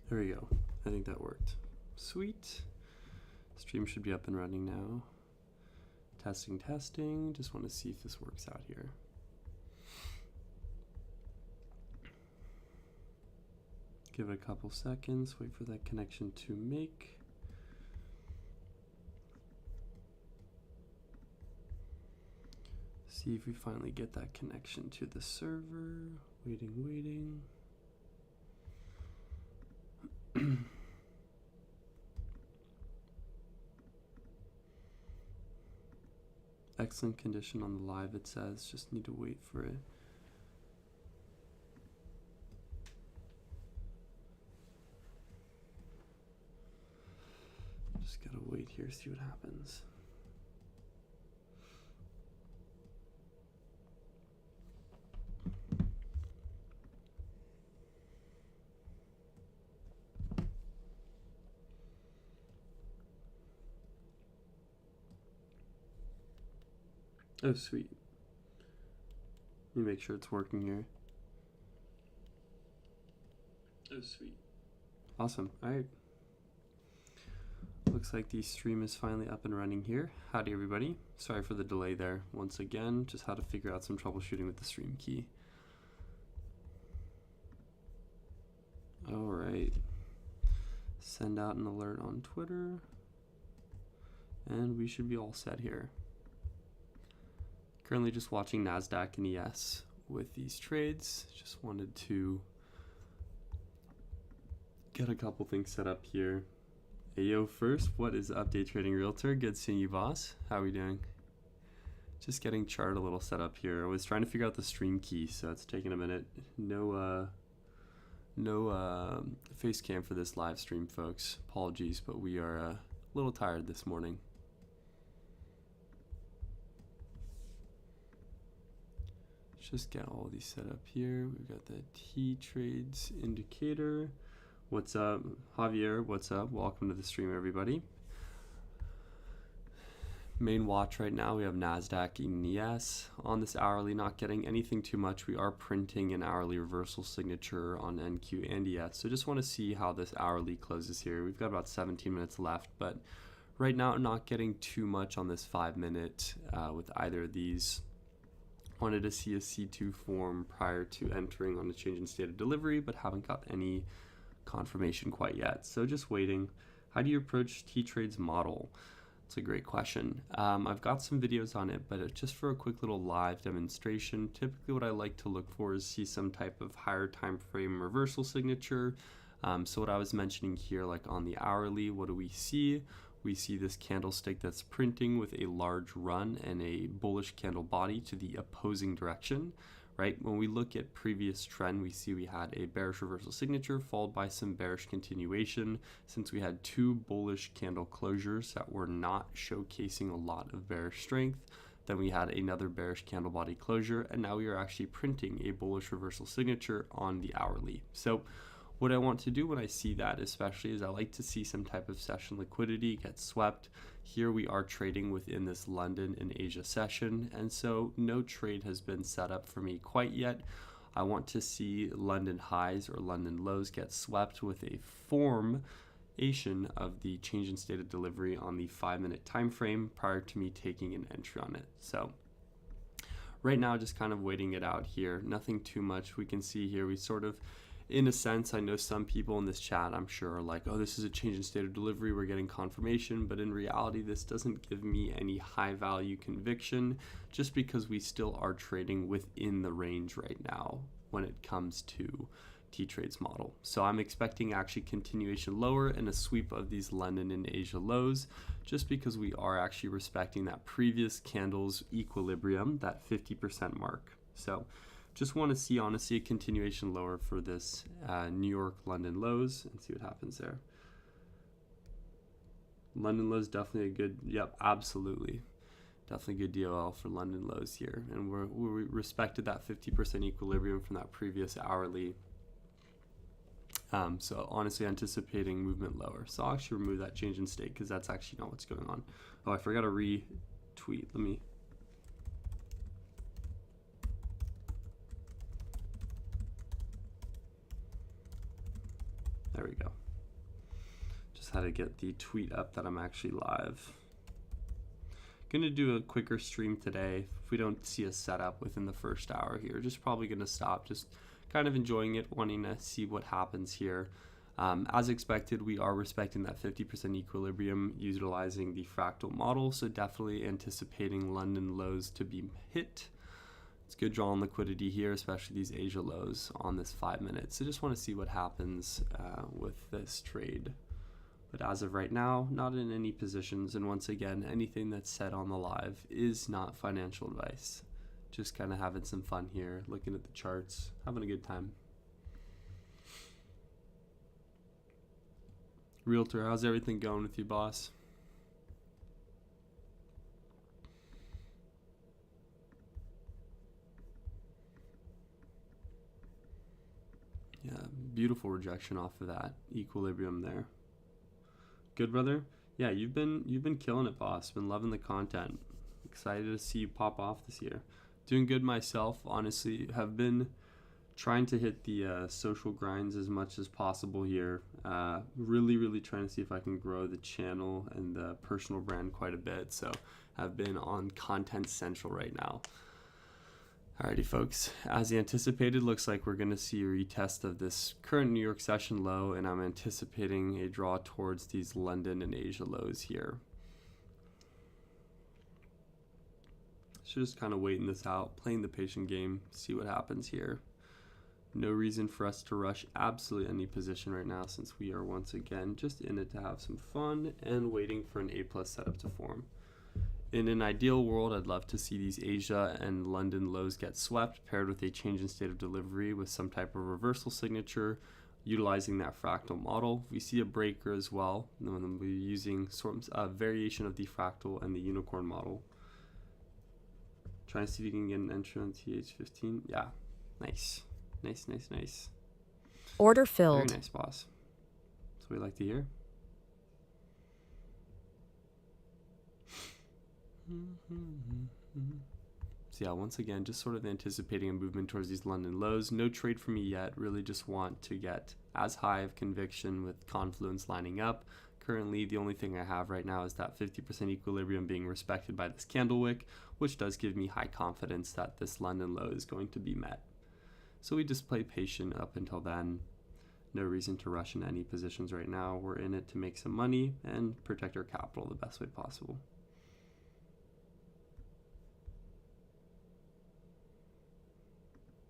There we go. I think that worked. Sweet. Stream should be up and running now. Testing, testing. Just want to see if this works out here. Give it a couple seconds. Wait for that connection to make. See if we finally get that connection to the server. Waiting, waiting. Excellent condition on the live, it says. Just need to wait for it. Just gotta wait here, see what happens. Oh, sweet. Let me make sure it's working here. Oh, sweet. Awesome. All right. Looks like the stream is finally up and running here. Howdy, everybody. Sorry for the delay there. Once again, just how to figure out some troubleshooting with the stream key. All right. Send out an alert on Twitter. And we should be all set here. Currently just watching NASDAQ and ES with these trades. Just wanted to get a couple things set up here. Hey, yo, first, what is up, Day Trading Realtor? Good seeing you, boss. How are we doing? Just getting chart a little set up here. I was trying to figure out the stream key, so it's taking a minute. No face cam for this live stream, folks. Apologies, but we are a little tired this morning. Just get all these set up here. We've got the T trades indicator. What's up, Javier? What's up? Welcome to the stream, everybody. Main watch right now, we have NASDAQ and ES on this hourly, not getting anything too much. We are printing an hourly reversal signature on NQ and ES. So just want to see how this hourly closes here. We've got about 17 minutes left, but right now not getting too much on this 5 minute with either of these. Wanted to see a C2 form prior to entering on a change in state of delivery, but haven't got any confirmation quite yet. So just waiting. How do you approach T-Trade's model? It's a great question. I've got some videos on it, but just for a quick little live demonstration, typically what I like to look for is see some type of higher time frame reversal signature. So what I was mentioning here, like on the hourly, what do we see? We see this candlestick that's printing with a large run and a bullish candle body to the opposing direction, right? When we look at previous trend, we see we had a bearish reversal signature followed by some bearish continuation. Since we had two bullish candle closures that were not showcasing a lot of bearish strength, then we had another bearish candle body closure, and now we are actually printing a bullish reversal signature on the hourly. So what I want to do when I see that especially is I like to see some type of session liquidity get swept. Here we are trading within this London and Asia session, and so no trade has been set up for me quite yet. I want to see London highs or London lows get swept with a formation of the change in state of delivery on the 5 minute time frame prior to me taking an entry on it. So right now just kind of waiting it out here. Nothing too much. We can see here we sort of, in a sense, I know some people in this chat, I'm sure, are like, oh, this is a change in state of delivery, we're getting confirmation, but in reality, this doesn't give me any high value conviction just because we still are trading within the range right now when it comes to T-Trade's model. So I'm expecting actually continuation lower and a sweep of these London and Asia lows just because we are actually respecting that previous candle's equilibrium, that 50% mark. So just want to see, honestly, a continuation lower for this New York London lows and see what happens there. London lows definitely a good, yep, absolutely. Definitely good DOL for London lows here. And we respected that 50% equilibrium from that previous hourly. So honestly anticipating movement lower. So I'll actually remove that change in state because that's actually not what's going on. Oh, I forgot to retweet. Let me. There we go. Just had to get the tweet up that I'm actually live. Gonna do a quicker stream today. If we don't see a setup within the first hour here, just probably gonna stop, just kind of enjoying it, wanting to see what happens here. As expected, we are respecting that 50% equilibrium utilizing the fractal model, so definitely anticipating London lows to be hit. It's good draw on liquidity here, especially these Asia lows on this 5 minutes. So just want to see what happens with this trade. But as of right now, not in any positions. And once again, anything that's said on the live is not financial advice. Just kind of having some fun here, looking at the charts, having a good time. Realtor, how's everything going with you, boss? Yeah, beautiful rejection off of that equilibrium there. Good, brother. Yeah, you've been killing it, boss. Been loving the content. Excited to see you pop off this year. Doing good myself. Honestly, have been trying to hit the social grinds as much as possible here. Really trying to see if I can grow the channel and the personal brand quite a bit. So I've been on Content Central right now. Alrighty, folks. As anticipated, looks like we're going to see a retest of this current New York session low, and I'm anticipating a draw towards these London and Asia lows here. So just kind of waiting this out, playing the patient game, see what happens here. No reason for us to rush absolutely any position right now, since we are once again just in it to have some fun and waiting for an A+ setup to form. In an ideal world, I'd love to see these Asia and London lows get swept, paired with a change in state of delivery with some type of reversal signature, utilizing that fractal model. We see a breaker as well, and then we'll be using a variation of the fractal and the unicorn model. Trying to see if you can get an entry on TH15. Yeah, nice. Nice. Order filled. Very nice, boss. That's what we like to hear. So yeah, once again, just sort of anticipating a movement towards these London lows. No trade for me yet. Really just want to get as high of conviction with confluence lining up. Currently, the only thing I have right now is that 50% equilibrium being respected by this candle wick, which does give me high confidence that this London low is going to be met. So we just play patient up until then. No reason to rush in any positions right now. We're in it to make some money and protect our capital the best way possible.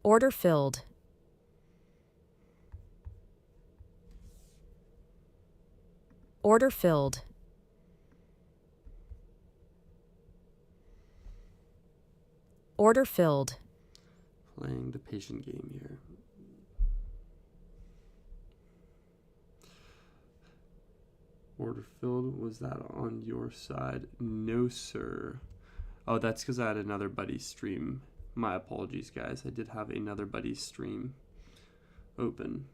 Order filled. Order filled. Order filled. Playing the patient game here. Order filled. Was that on your side? No, sir. Oh, that's because I had another buddy stream. My apologies, guys. I did have another buddy's stream open.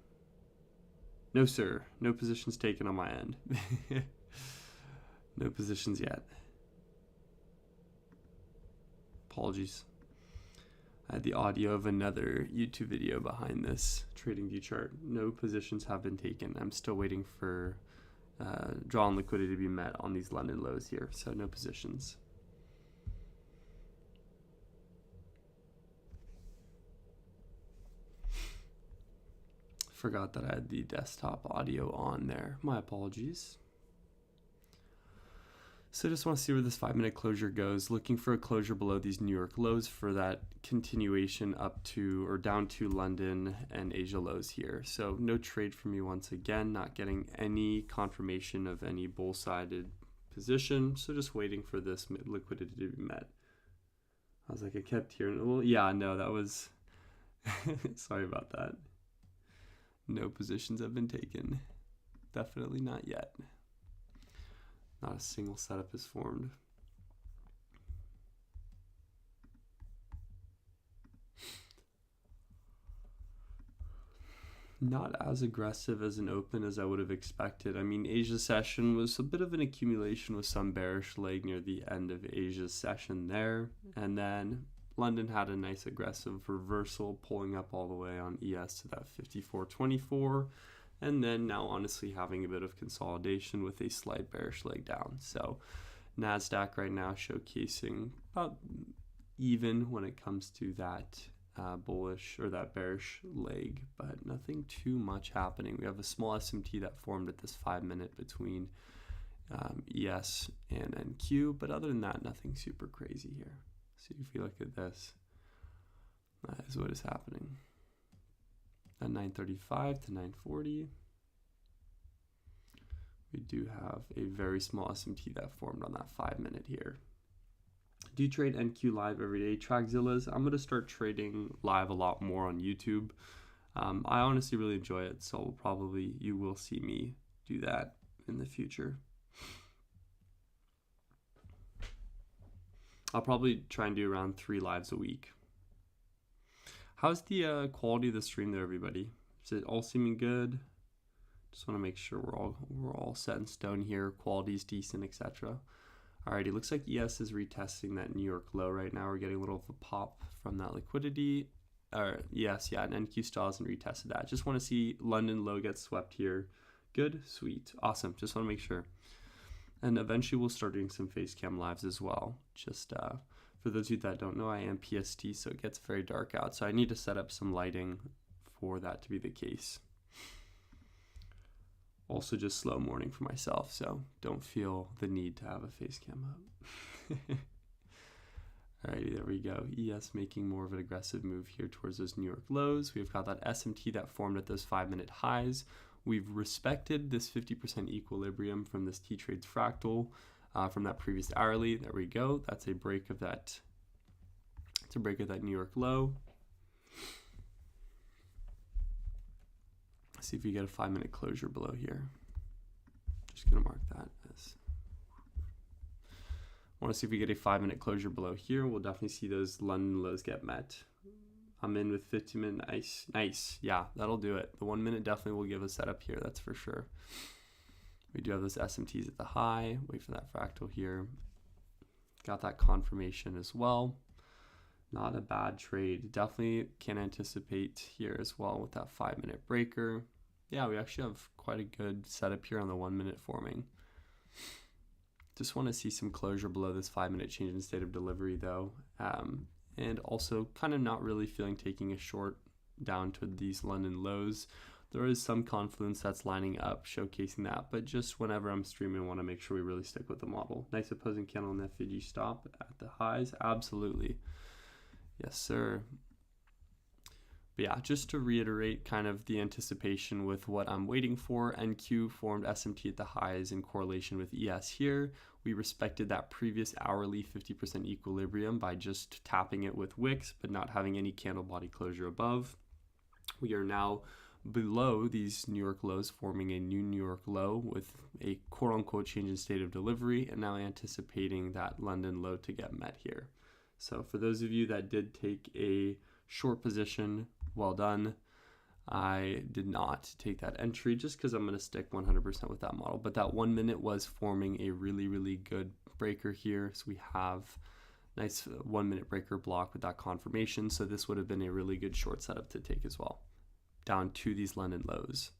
No, sir. No positions taken on my end. No positions yet. Apologies. I had the audio of another YouTube video behind this trading view chart. No positions have been taken. I'm still waiting for draw on liquidity to be met on these London lows here, so no positions. Forgot that I had the desktop audio on there. My apologies. So just want to see where this 5-minute closure goes. Looking for a closure below these New York lows for that continuation up to or down to London and Asia lows here. So no trade for me once again. Not getting any confirmation of any bull-sided position. So just waiting for this liquidity to be met. I was like, I kept hearing, well, yeah, no, that was, sorry about that. No positions have been taken. Definitely not yet. Not a single setup is formed. Not as aggressive as an open as I would have expected. I mean, Asia's session was a bit of an accumulation with some bearish leg near the end of Asia's session there. And then London had a nice aggressive reversal, pulling up all the way on ES to that 54.24. And then now honestly having a bit of consolidation with a slight bearish leg down. So NASDAQ right now showcasing about even when it comes to that bullish or that bearish leg, but nothing too much happening. We have a small SMT that formed at this 5 minute between ES and NQ, but other than that, nothing super crazy here. So if you look at this, that is what is happening. At 9:35 to 9:40, we do have a very small SMT that formed on that 5 minute here. Do trade NQ live every day. Trackzillas, I'm going to start trading live a lot more on YouTube. I honestly really enjoy it, so probably you will see me do that in the future. I'll probably try and do around 3 lives a week. How's the quality of the stream there, everybody? Is it all seeming good? Just want to make sure we're all set in stone here. Quality is decent, etc. Alrighty, looks like ES is retesting that New York low right now. We're getting a little of a pop from that liquidity. Yes, yeah, and NQ still hasn't retested that. Just want to see London low get swept here. Good, sweet, awesome. Just want to make sure. And eventually we'll start doing some face cam lives as well. Just for those of you that don't know, I am PST, so it gets very dark out. So I need to set up some lighting for that to be the case. Also just slow morning for myself, so don't feel the need to have a face cam up. Alrighty, there we go. ES making more of an aggressive move here towards those New York lows. We've got that SMT that formed at those 5 minute highs. We've respected this 50% equilibrium from this T-Trades fractal from that previous hourly. There we go. That's a break of that. It's a break of that New York low. Let's see if we get a 5 minute closure below here. Just gonna mark that as. Want to see if we get a 5 minute closure below here. We'll definitely see those London lows get met. I'm in with 15 minute. Nice. Yeah, that'll do it. The 1 minute definitely will give a setup here. That's for sure. We do have those SMTs at the high. Wait for that fractal here. Got that confirmation as well. Not a bad trade. Definitely can anticipate here as well with that 5 minute breaker. Yeah, we actually have quite a good setup here on the 1 minute forming. Just want to see some closure below this 5 minute change in state of delivery though. And also kind of not really feeling taking a short down to these London lows. There is some confluence that's lining up, showcasing that, but just whenever I'm streaming, I want to make sure we really stick with the model. Nice opposing candle in that Fiji stop at the highs. Absolutely. Yes, sir. But yeah, just to reiterate kind of the anticipation with what I'm waiting for, NQ formed SMT at the highs in correlation with ES here. We respected that previous hourly 50% equilibrium by just tapping it with wicks, but not having any candle body closure above. We are now below these New York lows, forming a new New York low with a quote-unquote change in state of delivery, and now anticipating that London low to get met here. So for those of you that did take a short position, well done. I did not take that entry just because I'm going to stick 100% with that model. But that 1 minute was forming a really, really good breaker here. So we have nice 1 minute breaker block with that confirmation. So this would have been a really good short setup to take as well. Down to these London lows.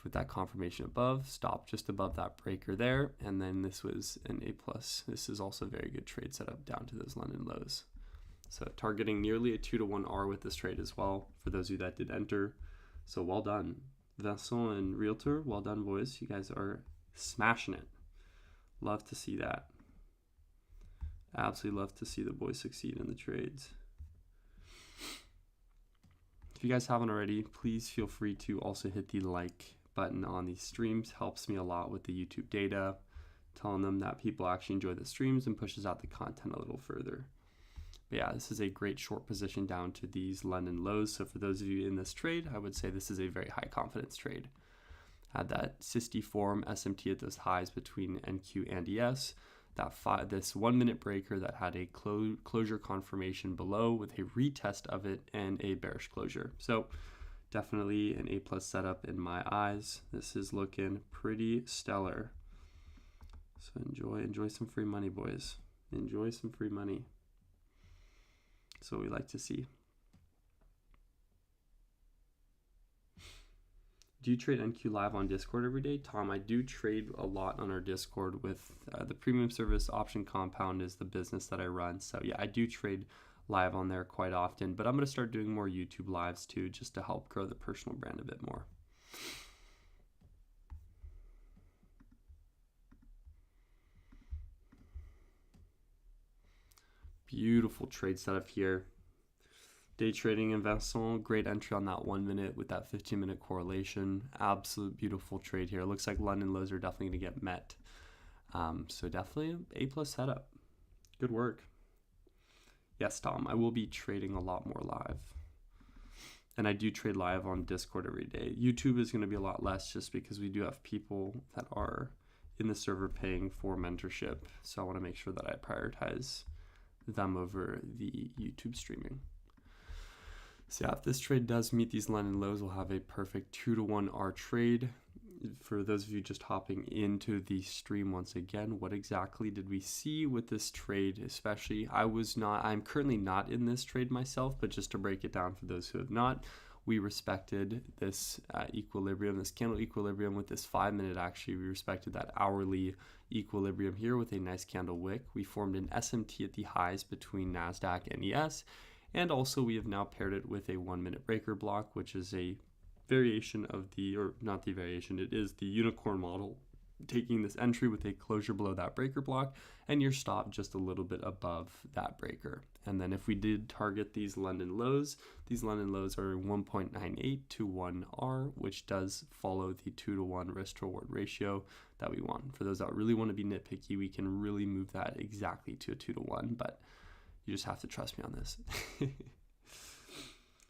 With that confirmation above, stop just above that breaker there. And then this was an A+. This is also a very good trade setup down to those London lows. So targeting nearly a 2-to-1 R with this trade as well, for those of you that did enter. So well done. Vincent and Realtor, well done, boys. You guys are smashing it. Love to see that. Absolutely love to see the boys succeed in the trades. If you guys haven't already, please feel free to also hit the like button on these streams. Helps me a lot with the YouTube data, telling them that people actually enjoy the streams and pushes out the content a little further. But yeah, this is a great short position down to these London lows. So for those of you in this trade, I would say this is a very high confidence trade. Had that 60 form SMT at those highs between NQ and ES. This 1 minute breaker that had a closure confirmation below with a retest of it and a bearish closure. So definitely an A+ setup in my eyes. This is looking pretty stellar. So enjoy some free money, boys. Enjoy some free money. That's what we like to see. Do you trade NQ live on Discord every day? Tom, I do trade a lot on our Discord with the premium service. Option Compound is the business that I run. So yeah, I do trade live on there quite often, but I'm going to start doing more YouTube lives too, just to help grow the personal brand a bit more. Beautiful trade setup here. Day trading investment, great entry on that 1 minute with that 15-minute correlation. Absolute beautiful trade here. It looks like London lows are definitely going to get met. So definitely A+ setup. Good work. Yes, Tom, I will be trading a lot more live. And I do trade live on Discord every day. YouTube is going to be a lot less just because we do have people that are in the server paying for mentorship. So I want to make sure that I prioritize them over the YouTube streaming. So yeah, if this trade does meet these London lows, we'll have a perfect 2-to-1 R trade. For those of you just hopping into the stream once again, what exactly did we see with this trade? Especially, I'm currently not in this trade myself, but just to break it down for those who have not, we respected this equilibrium, this candle equilibrium with this 5 minute. Actually, we respected that hourly equilibrium here with a nice candle wick. We formed an SMT at the highs between NASDAQ and ES. And also we have now paired it with a 1 minute breaker block, which is a variation of not the variation, it is the unicorn model, taking this entry with a closure below that breaker block and your stop just a little bit above that breaker. And then if we did target these London lows are 1.98 to 1R, which does follow the 2-to-1 risk to reward ratio that we want. For those that really want to be nitpicky, we can really move that exactly to a 2-to-1, but you just have to trust me on this.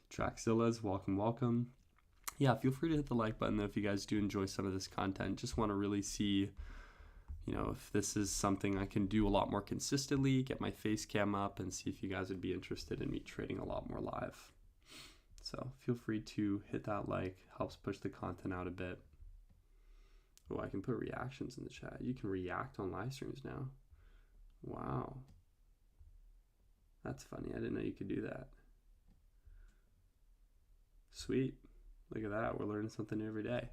Traxillas, welcome. Yeah, feel free to hit the like button though if you guys do enjoy some of this content. Just want to really see, if this is something I can do a lot more consistently, get my face cam up and see if you guys would be interested in me trading a lot more live. So feel free to hit that like, helps push the content out a bit. Oh, I can put reactions in the chat. You can react on live streams now. Wow. That's funny. I didn't know you could do that. Sweet. Look at that. We're learning something new every day.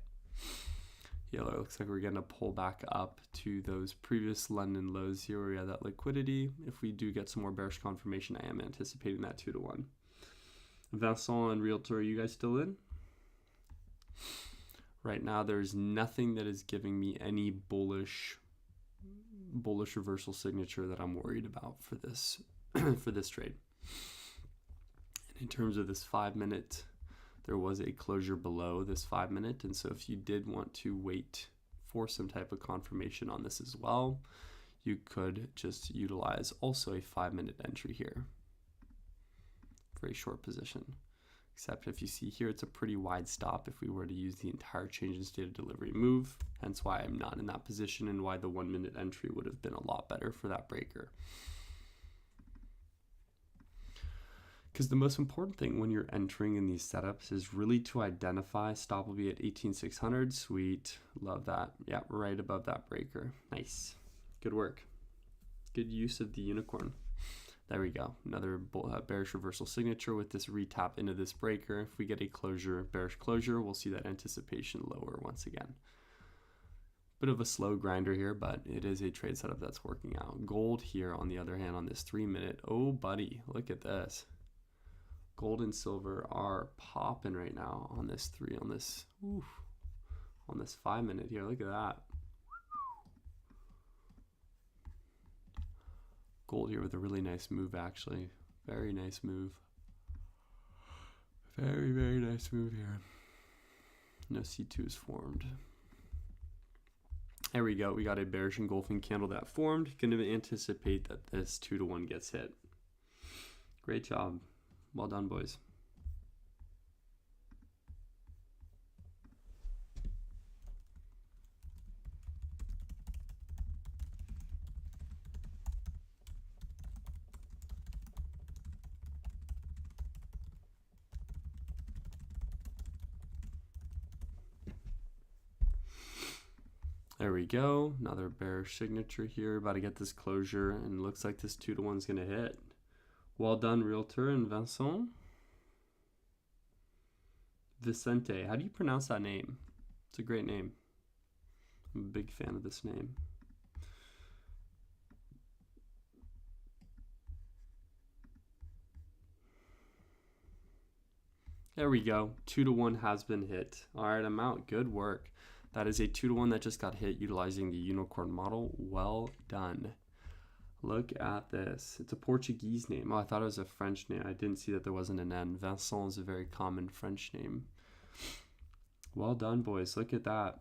Yellow, it looks like we're going to pull back up to those previous London lows here where we have that liquidity. If we do get some more bearish confirmation, I am anticipating that 2-to-1. Vincent and Realtor, are you guys still in? Right now, there's nothing that is giving me any bullish reversal signature that I'm worried about for this for this trade. And in terms of this 5 minute, there was a closure below this 5 minute, and so if you did want to wait for some type of confirmation on this as well, you could just utilize also a 5 minute entry here for a short position. Except if you see here, it's a pretty wide stop if we were to use the entire change in state of delivery move, hence why I'm not in that position and why the 1 minute entry would have been a lot better for that breaker. Because the most important thing when you're entering in these setups is really to identify. Stop will be at 18,600. Sweet. Love that. Yeah, right above that breaker. Nice. Good work. Good use of the unicorn. There we go. Another bearish reversal signature with this retap into this breaker. If we get a closure, bearish closure, we'll see that anticipation lower once again. Bit of a slow grinder here, but it is a trade setup that's working out. Gold here, on the other hand, on this 3 minute. Oh, buddy, look at this. Gold and silver are popping right now on this on this 5 minute here. Look at that. Gold here with a really nice move, actually. Very nice move. Very, very nice move here. No C2 is formed. There we go. We got a bearish engulfing candle that formed. Going to anticipate that this 2-to-1 gets hit. Great job. Well done, boys. There we go. Another bearish signature here. About to get this closure, and looks like this 2-to-1 is going to hit. Well done, Realtor and Vincent. Vicente. How do you pronounce that name? It's a great name. I'm a big fan of this name. There we go. 2-to-1 has been hit. All right, I'm out. Good work. That is a 2-to-1 that just got hit utilizing the unicorn model. Well done. Look at this. It's a Portuguese name. Oh, I thought it was a French name. I didn't see that there wasn't an N. Vincent is a very common French name. Well done, boys. Look at that.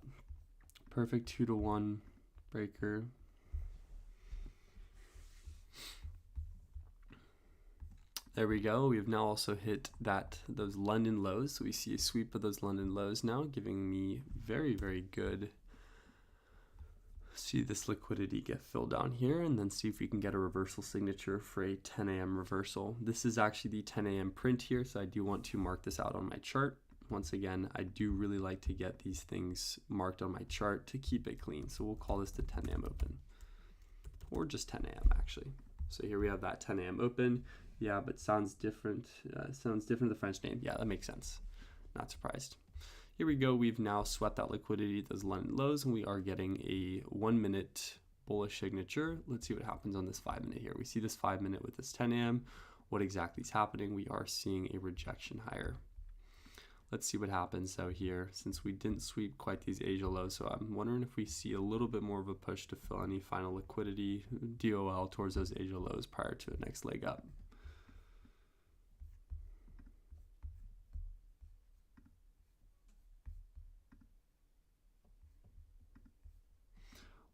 Perfect 2-to-1 breaker. There we go. We've now also hit those London lows. So we see a sweep of those London lows now, giving me very, very good. See this liquidity get filled down here, and then see if we can get a reversal signature for a 10 a.m. reversal. This is actually the 10 a.m. print here, so I do want to mark this out on my chart. Once again, I do really like to get these things marked on my chart to keep it clean. So we'll call this the 10 a.m. open, or just 10 a.m. actually. So here we have that 10 a.m. open. Yeah, but sounds different. Sounds different the French name. Yeah, that makes sense. Not surprised. Here we go. We've now swept that liquidity at those London lows, and we are getting a 1-minute bullish signature. Let's see what happens on this 5-minute here. We see this 5-minute with this 10 a.m. What exactly is happening? We are seeing a rejection higher. Let's see what happens though here, since we didn't sweep quite these Asia lows. So I'm wondering if we see a little bit more of a push to fill any final liquidity, DOL, towards those Asia lows prior to the next leg up.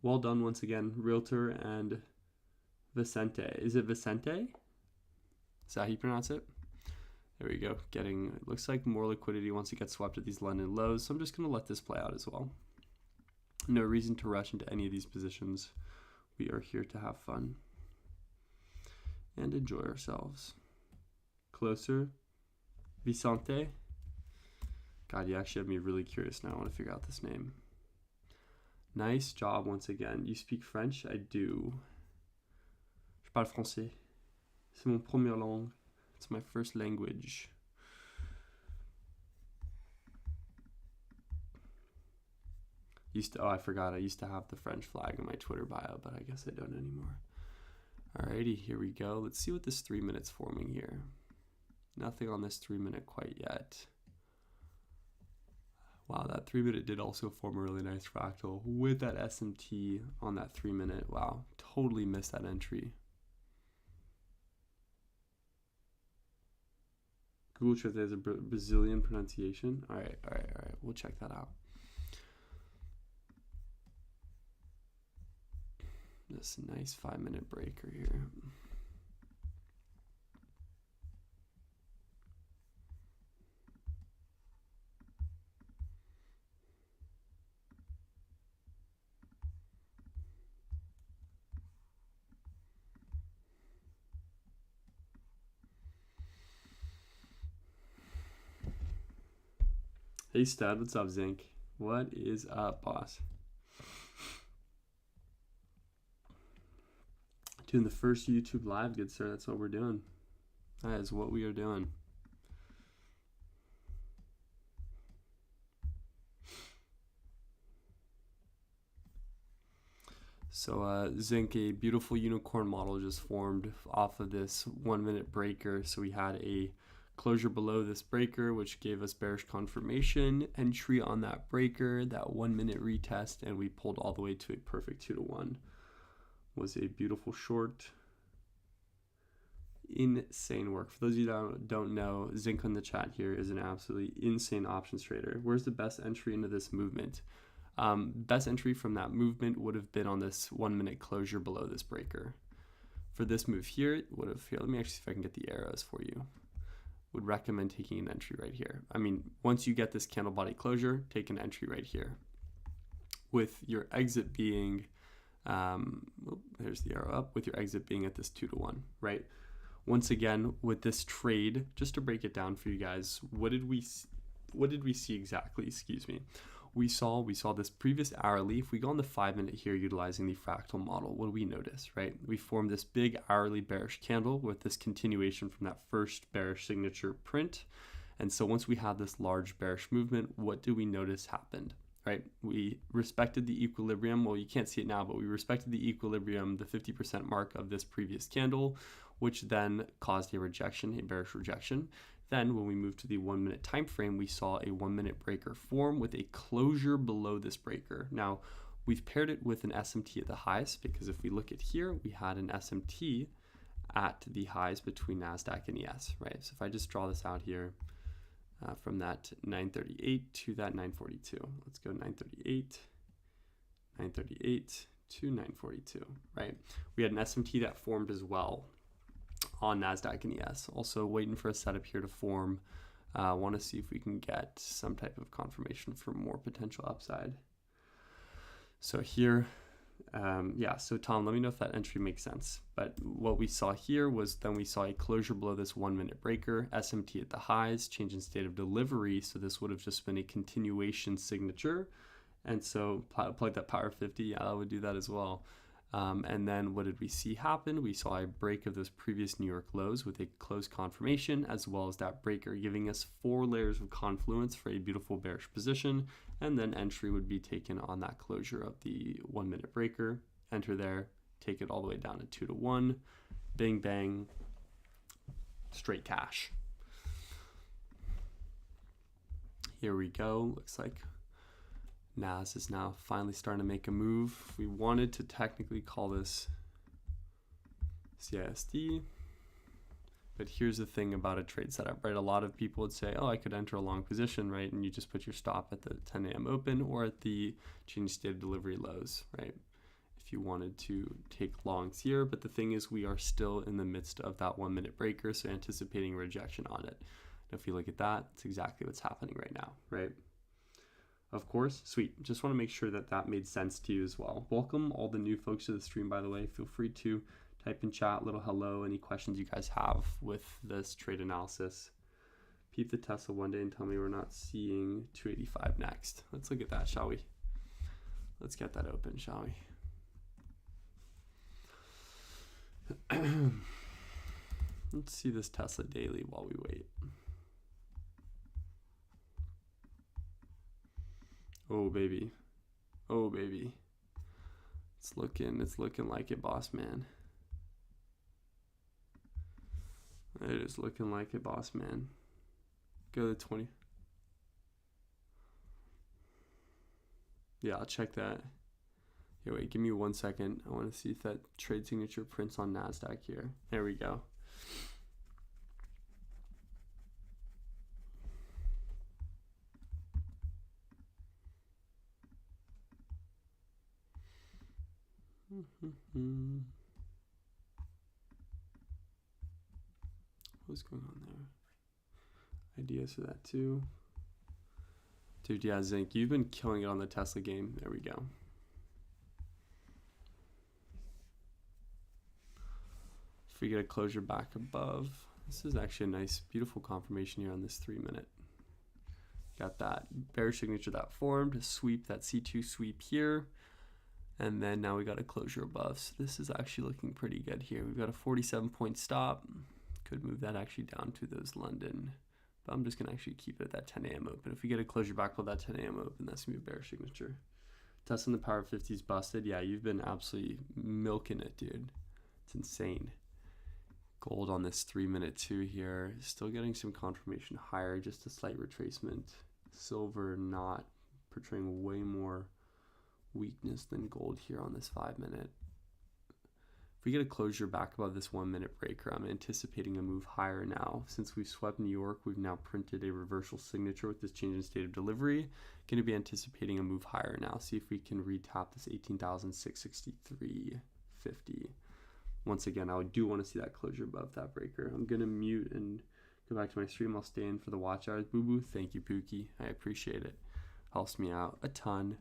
Well done once again, Realtor and Vicente. Is it Vicente? Is that how you pronounce it? There we go. Getting, it looks like more liquidity once it gets swept at these London lows. So I'm just going to let this play out as well. No reason to rush into any of these positions. We are here to have fun and enjoy ourselves. Closer. Vicente. God, you actually have me really curious now. I want to figure out this name. Nice job once again. You speak French? I do. Je parle français. C'est mon première langue. It's my first language. Oh, I forgot. I used to have the French flag in my Twitter bio, but I guess I don't anymore. Alrighty, here we go. Let's see what this 3 minutes forming here. Nothing on this 3-minute quite yet. Wow, that 3-minute did also form a really nice fractal with that SMT on that 3-minute. Wow, totally missed that entry. Google Translate has a Brazilian pronunciation. All right. We'll check that out. This nice 5-minute breaker here. Hey Stud, what's up, Zinc? What is up, boss? Doing the first YouTube live, good sir. That's what we're doing. That is what we are doing. So Zinc, a beautiful unicorn model just formed off of this 1-minute breaker. So we had a closure below this breaker, which gave us bearish confirmation, entry on that breaker, that 1-minute retest, and we pulled all the way to a perfect 2-to-1. Was a beautiful short. Insane work. For those of you that don't know, Zinc on the chat here is an absolutely insane options trader. Where's the best entry into this movement? Best entry from that movement would have been on this 1-minute closure below this breaker. For this move here, it would have, here, let me actually see if I can get the arrows for you. Would recommend taking an entry right here. I mean, once you get this candle body closure, take an entry right here. With your exit being, there's the arrow up, with your exit being at this 2-to-1, right? Once again, with this trade, just to break it down for you guys, what did we see exactly? Excuse me. We saw this previous hourly. If we go on the 5-minute here utilizing the fractal model, what do we notice, right? We formed this big hourly bearish candle with this continuation from that first bearish signature print. And so once we had this large bearish movement, what do we notice happened? Right, we respected the equilibrium. Well, you can't see it now, but we respected the equilibrium, the 50% mark of this previous candle, which then caused a rejection, a bearish rejection. Then when we moved to the 1 minute time frame, we saw a 1 minute breaker form with a closure below this breaker. Now, we've paired it with an SMT at the highs, because if we look at here, we had an SMT at the highs between NASDAQ and ES, right? So if I just draw this out here, from that 938 to that 942. Let's go 938, 938 to 942, right? We had an SMT that formed as well on NASDAQ and ES. Also waiting for a setup here to form. Want to see if we can get some type of confirmation for more potential upside. So here, yeah, so Tom, let me know if that entry makes sense. But what we saw here was then we saw a closure below this 1 minute breaker, SMT at the highs, change in state of delivery. So this would have just been a continuation signature. And so plug that power 50, yeah, that would do that as well. And then what did we see happen? We saw a break of those previous New York lows with a close confirmation, as well as that breaker, giving us 4 layers of confluence for a beautiful bearish position. And then entry would be taken on that closure of the 1 minute breaker. Enter there, take it all the way down to 2 to 1, bang, bang, straight cash. Here we go. Looks like NAS is now finally starting to make a move. We wanted to technically call this CISD, but here's the thing about a trade setup, right? A lot of people would say, oh, I could enter a long position, right? And you just put your stop at the 10 a.m. open or at the change state of delivery lows, right? If you wanted to take longs here, but the thing is we are still in the midst of that 1 minute breaker, so anticipating rejection on it. And if you look at that, it's exactly what's happening right now, right? Of course, sweet. Just want to make sure that that made sense to you as well. Welcome all the new folks to the stream, by the way. Feel free to type in chat, little hello, any questions you guys have with this trade analysis. Peep the Tesla one day and tell me we're not seeing 285 next. Let's look at that, shall we? Let's get that open, shall we? Let's see this Tesla daily while we wait. Oh baby, oh baby, it's looking like it, boss man. It is looking like it, boss man. Go to 20. Yeah, I'll check that. Here, wait, give me 1 second. I want to see if that trade signature prints on NASDAQ here. There we go. What's going on there? Ideas for that too. Dude, yeah, Zinc, you've been killing it on the Tesla game. There we go. If we get a closure back above, this is actually a nice, beautiful confirmation here on this 3 minute. Got that bearish signature that formed, a sweep, that C2 sweep here. And then now we got a closure above. So this is actually looking pretty good here. We've got a 47-point stop. Could move that actually down to those London. But I'm just going to actually keep it at that 10 a.m. open. If we get a closure back with that 10 a.m. open, that's going to be a bearish signature. Testing the power 50 is busted. Yeah, you've been absolutely milking it, dude. It's insane. Gold on this 3 minute 2 here. Still getting some confirmation higher. Just a slight retracement. Silver not portraying way more weakness than gold here on this 5 minute. If we get a closure back above this 1 minute breaker, I'm anticipating a move higher now. Since we've swept New York, we've now printed a reversal signature with this change in state of delivery. Going to be anticipating a move higher now. See if we can retap this 18,663.50. Once again, I do want to see that closure above that breaker. I'm going to mute and go back to my stream. I'll stay in for the watch hours. Boo boo. Thank you, Pookie. I appreciate it. Helps me out a ton.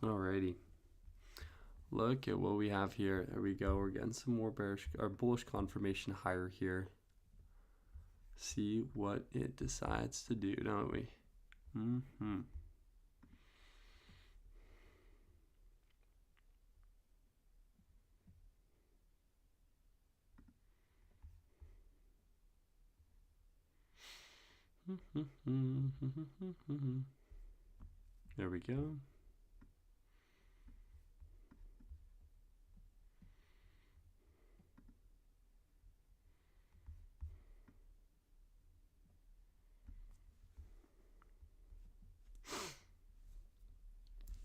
Alrighty. Look at what we have here. There we go. We're getting some more bearish or bullish confirmation higher here. see what it decides to do, don't we? There we go.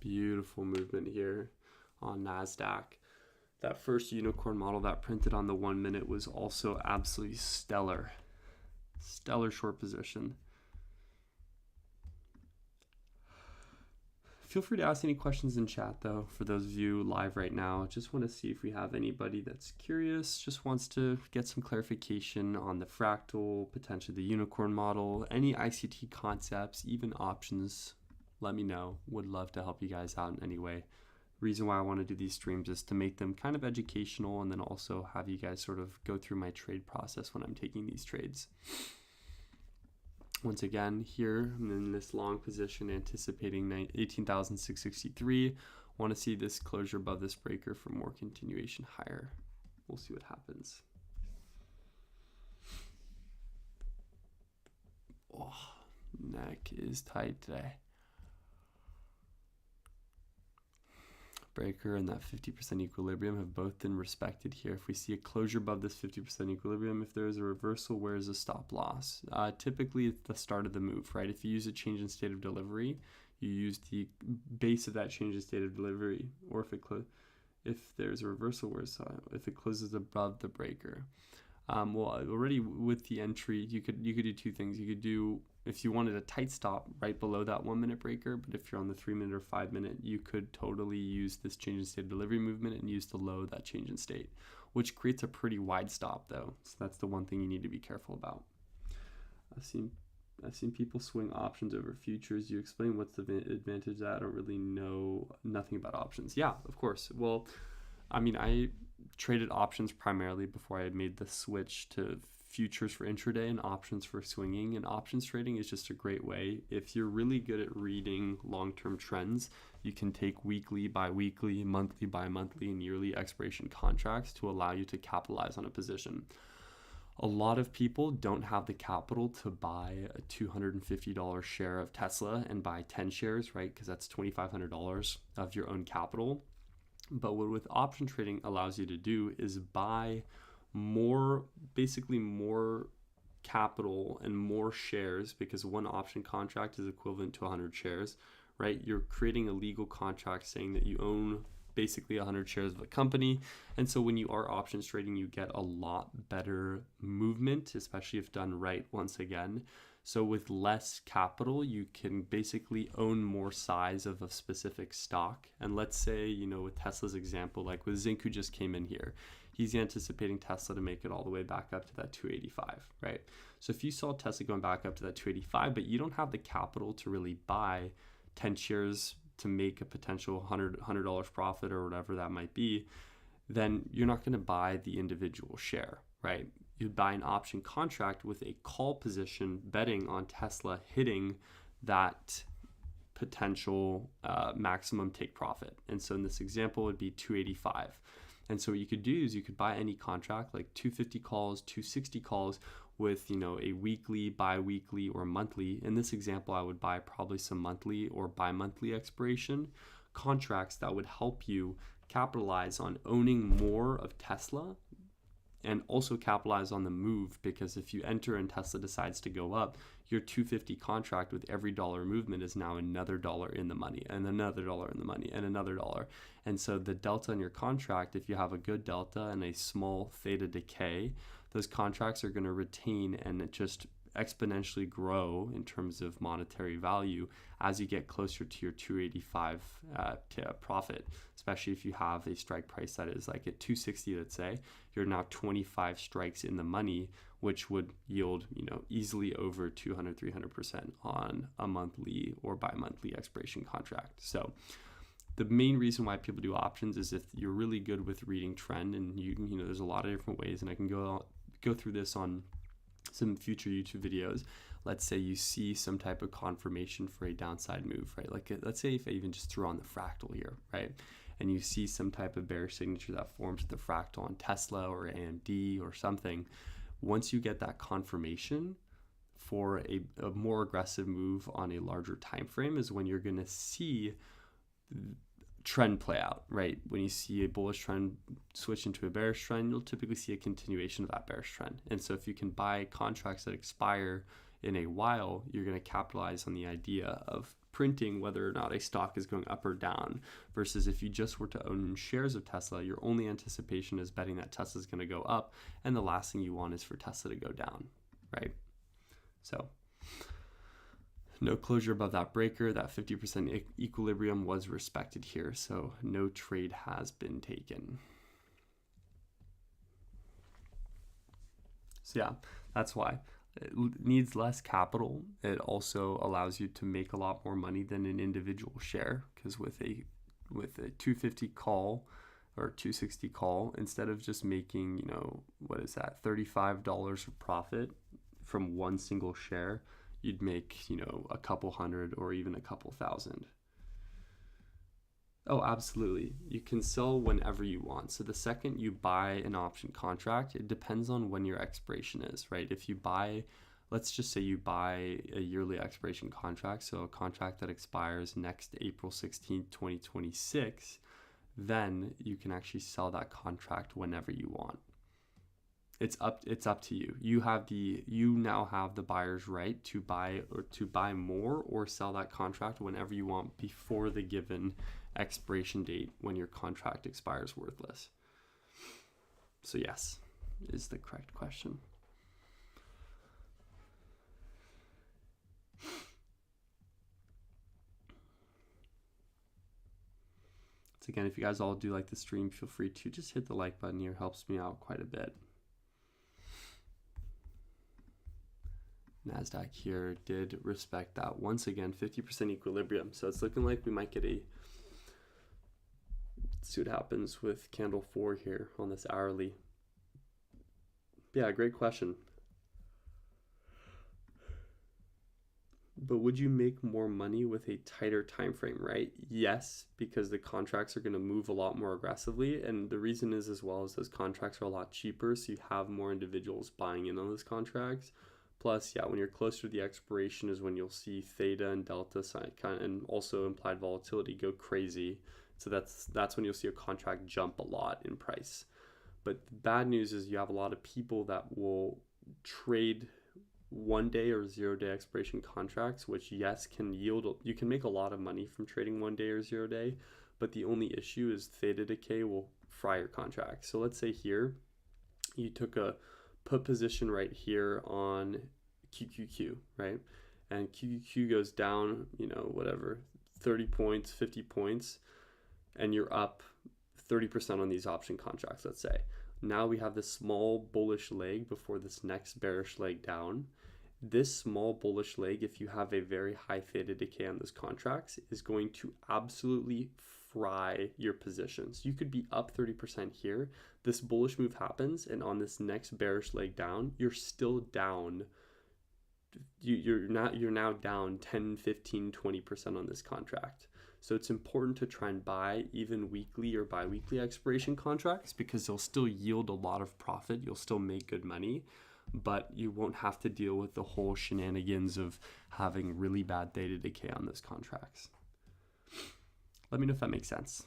Beautiful movement here on NASDAQ. That first unicorn model that printed on the 1 minute was also absolutely stellar. Stellar short position. Feel free to ask any questions in chat though, for those of you live right now. Just want to see if we have anybody that's curious, just wants to get some clarification on the fractal, potentially the unicorn model, any ICT concepts, even options. Let me know. Would love to help you guys out in any way. Reason why I want to do these streams is to make them kind of educational and then also have you guys sort of go through my trade process when I'm taking these trades. Once again, here I'm in this long position anticipating 18,663. Want to see this closure above this breaker for more continuation higher. We'll see what happens. Oh, neck is tight today. Breaker and that 50% equilibrium have both been respected here. If we see a closure above this 50% equilibrium, if there is a reversal, where is a stop loss? Typically at the start of the move, right? If you use a change in state of delivery, you use the base of that change in state of delivery, or if there's a reversal, if it closes above the breaker. Well, already with the entry, you could do two things. You could do, if you wanted a tight stop right below that 1 minute breaker, but if you're on the 3 minute or 5 minute, you could totally use this change in state of delivery movement and use the low of that change in state, which creates a pretty wide stop though. So that's the one thing you need to be careful about. I've seen people swing options over futures. You explain what's the advantage of that? I don't really know nothing about options. Yeah, of course. Well, I mean, I traded options primarily before I had made the switch to futures for intraday and options for swinging. And options trading is just a great way. If you're really good at reading long-term trends, you can take weekly, bi-weekly, monthly, bi-monthly, and yearly expiration contracts to allow you to capitalize on a position. A lot of people don't have the capital to buy a $250 share of Tesla and buy 10 shares, right? Because that's $2,500 of your own capital. But what with option trading allows you to do is buy basically more capital and more shares, because one option contract is equivalent to 100 shares, right? You're creating a legal contract saying that you own basically 100 shares of a company. And so when you are options trading, you get a lot better movement, especially if done right once again. So with less capital, you can basically own more size of a specific stock. And let's say, with Tesla's example, like with Zink, who just came in here, he's anticipating Tesla to make it all the way back up to that 285, right? So if you saw Tesla going back up to that 285, but you don't have the capital to really buy 10 shares to make a potential $100 profit or whatever that might be, then you're not going to buy the individual share, right? You buy an option contract with a call position betting on Tesla hitting that potential maximum take profit. And so in this example, it would be 285. And so what you could do is you could buy any contract, like 250 calls, 260 calls with, a weekly, bi-weekly, or monthly. In this example, I would buy probably some monthly or bi-monthly expiration contracts that would help you capitalize on owning more of Tesla and also capitalize on the move, because if you enter and Tesla decides to go up, your 250 contract with every dollar movement is now another dollar in the money and another dollar in the money and another dollar. And so the delta in your contract, if you have a good delta and a small theta decay, those contracts are going to retain and just exponentially grow in terms of monetary value as you get closer to your 285 profit, especially if you have a strike price that is like at 260, let's say, you're now 25 strikes in the money, which would yield, easily over 200-300% on a monthly or bi-monthly expiration contract. So the main reason why people do options is if you're really good with reading trend, and there's a lot of different ways, and I can go through this on some future YouTube videos, let's say you see some type of confirmation for a downside move, right? Like let's say if I even just threw on the fractal here, right? And you see some type of bearish signature that forms the fractal on Tesla or AMD or something. Once you get that confirmation for a more aggressive move on a larger time frame is when you're going to see trend play out, right? When you see a bullish trend switch into a bearish trend, you'll typically see a continuation of that bearish trend. And so if you can buy contracts that expire in a while, you're going to capitalize on the idea of printing whether or not a stock is going up or down, versus if you just were to own shares of Tesla, your only anticipation is betting that Tesla is going to go up, and the last thing you want is for Tesla to go down, right? So no closure above that breaker. That 50% equilibrium was respected here, so no trade has been taken. So yeah, that's why. It needs less capital. It also allows you to make a lot more money than an individual share, because with a 250 call or 260 call, instead of just making, what is that, $35 of profit from one single share, you'd make, a couple hundred or even a couple thousand. Oh, absolutely. You can sell whenever you want. So the second you buy an option contract, it depends on when your expiration is, right? If you buy, let's just say you buy a yearly expiration contract, so a contract that expires next April 16th, 2026, then you can actually sell that contract whenever you want. It's up to you. You now have the buyer's right to buy more or sell that contract whenever you want before the given expiration date when your contract expires worthless. So yes, is the correct question. So again, if you guys all do like the stream, feel free to just hit the like button here. Helps me out quite a bit. NASDAQ here did respect that. Once again, 50% equilibrium. So it's looking like we might get let's see what happens with candle 4 here on this hourly. Yeah, great question. But would you make more money with a tighter time frame, right? Yes, because the contracts are going to move a lot more aggressively, and the reason is as well as those contracts are a lot cheaper, so you have more individuals buying in on those contracts. Plus, yeah, when you're closer to the expiration is when you'll see theta and delta and also implied volatility go crazy. So that's when you'll see a contract jump a lot in price. But the bad news is you have a lot of people that will trade 1 day or 0 day expiration contracts, which yes can yield, you can make a lot of money from trading 1 day or 0 day, but the only issue is theta decay will fry your contract. So let's say here you took a put position right here on QQQ, right? And QQQ goes down, whatever, 30 points, 50 points, and you're up 30% on these option contracts, let's say. Now we have this small bullish leg before this next bearish leg down. This small bullish leg, if you have a very high theta decay on those contracts, is going to absolutely fry your positions. You could be up 30% here. This bullish move happens, and on this next bearish leg down, you're still down. You're now down 10, 15, 20% on this contract. So it's important to try and buy even weekly or bi-weekly expiration contracts, because they'll still yield a lot of profit. You'll still make good money, but you won't have to deal with the whole shenanigans of having really bad theta decay on those contracts. Let me know if that makes sense.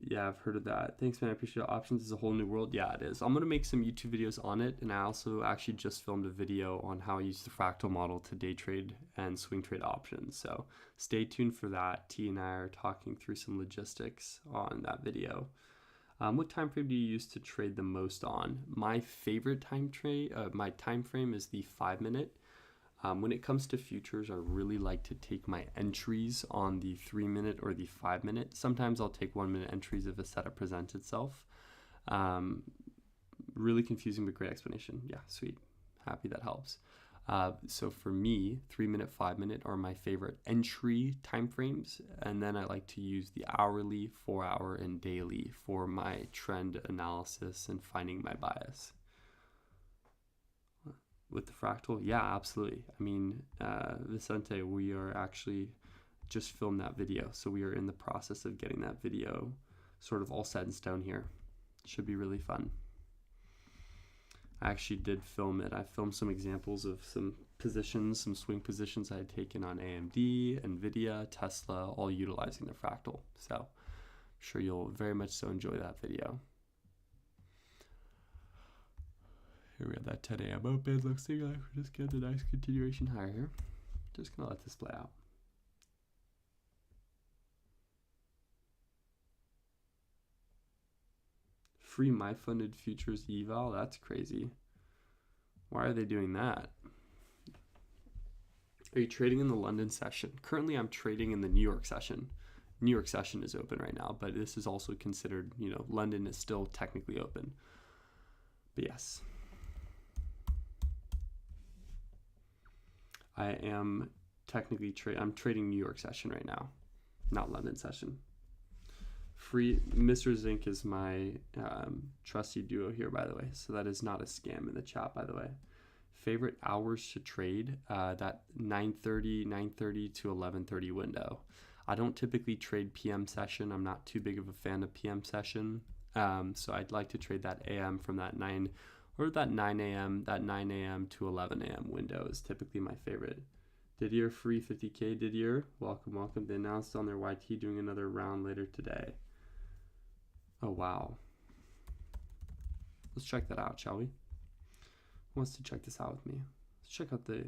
Yeah, I've heard of that. Thanks, man. I appreciate it. Options is a whole new world. Yeah, it is. I'm going to make some YouTube videos on it, and I also actually just filmed a video on how I use the fractal model to day trade and swing trade options. So stay tuned for that. T and I are talking through some logistics on that video. What time frame do you use to trade the most on? My favorite time frame is the 5-minute. When it comes to futures, I really like to take my entries on the 3-minute or the 5-minute. Sometimes I'll take 1-minute entries if a setup presents itself. Really confusing, but great explanation. Yeah, sweet. Happy that helps. So for me, 3 minute, 5 minute are my favorite entry timeframes, and then I like to use the hourly, 4 hour, and daily for my trend analysis and finding my bias. With the fractal, yeah, absolutely. I mean, Vicente, we are actually just filmed that video, so we are in the process of getting that video sort of all set in stone here. Should be really fun. I actually did film it. I filmed some examples of some positions, some swing positions I had taken on AMD, Nvidia, Tesla, all utilizing the fractal. So I'm sure you'll very much so enjoy that video. Here we have that 10 a.m. open. Looks like we're just getting a nice continuation higher here. Just gonna let this play out. Free my funded futures eval. That's crazy. Why are they doing that? Are you trading in the London session? Currently, I'm trading in the New York session. New York session is open right now, but this is also considered, London is still technically open. But yes. I am technically I'm trading New York session right now, not London session. Free Mr. Zink is my trusty duo here, by the way. So that is not a scam in the chat, by the way. Favorite hours to trade, that 9:30 to 11:30 window. I don't typically trade PM session. I'm not too big of a fan of PM session. So I'd like to trade that AM from that 9 a.m. That 9 a.m. to 11 a.m. window is typically my favorite. Didier free 50K. Didier, welcome. They announced on their YT doing another round later today. Oh, wow. Let's check that out, shall we? Who wants to check this out with me? Let's check out the...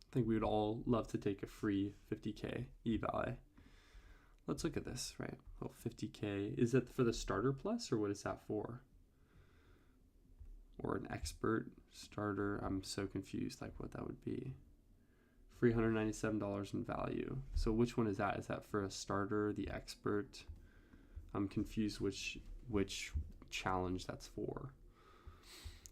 I think we would all love to take a free 50K eval. Let's look at this, right? Oh, 50K. Is it for the starter plus, or what is that for? Or an expert starter? I'm so confused, like what that would be. Free $197 in value. So which one is that? Is that for a starter, the expert? I'm confused which challenge that's for.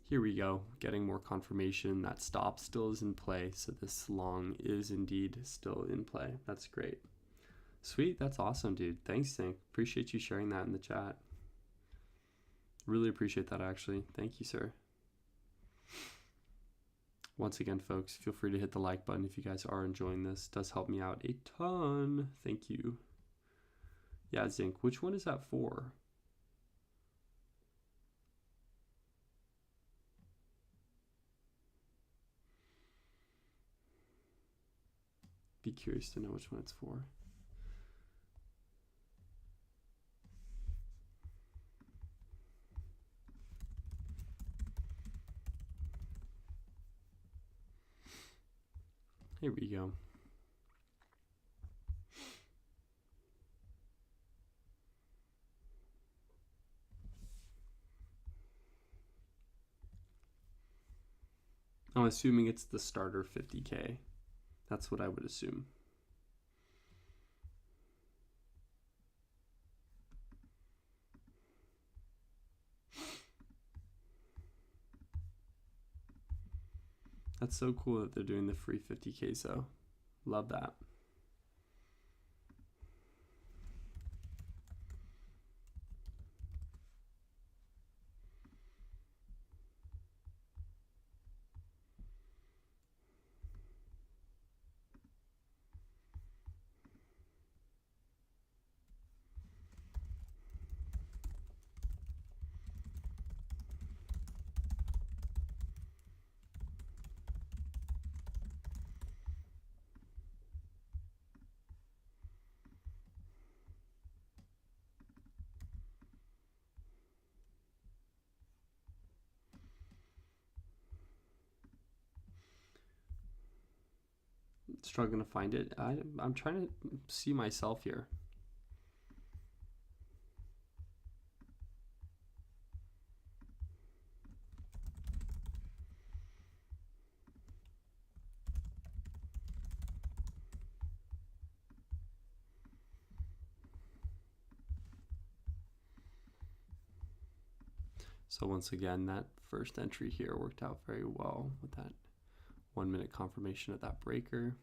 Here we go, getting more confirmation that stop still is in play. So this long is indeed still in play. That's great. Sweet, that's awesome, dude. Thanks, Zink. Appreciate you sharing that in the chat. Really appreciate that, actually. Thank you, sir. Once again, folks, feel free to hit the like button if you guys are enjoying this. It does help me out a ton. Thank you. Yeah, Zink, which one is that for? Be curious to know which one it's for. Here we go. I'm assuming it's the starter 50K. That's what I would assume. That's so cool that they're doing the free 50K, so love that. Struggling to find it. I'm trying to see myself here. So once again, that first entry here worked out very well with that 1 minute confirmation of that breaker.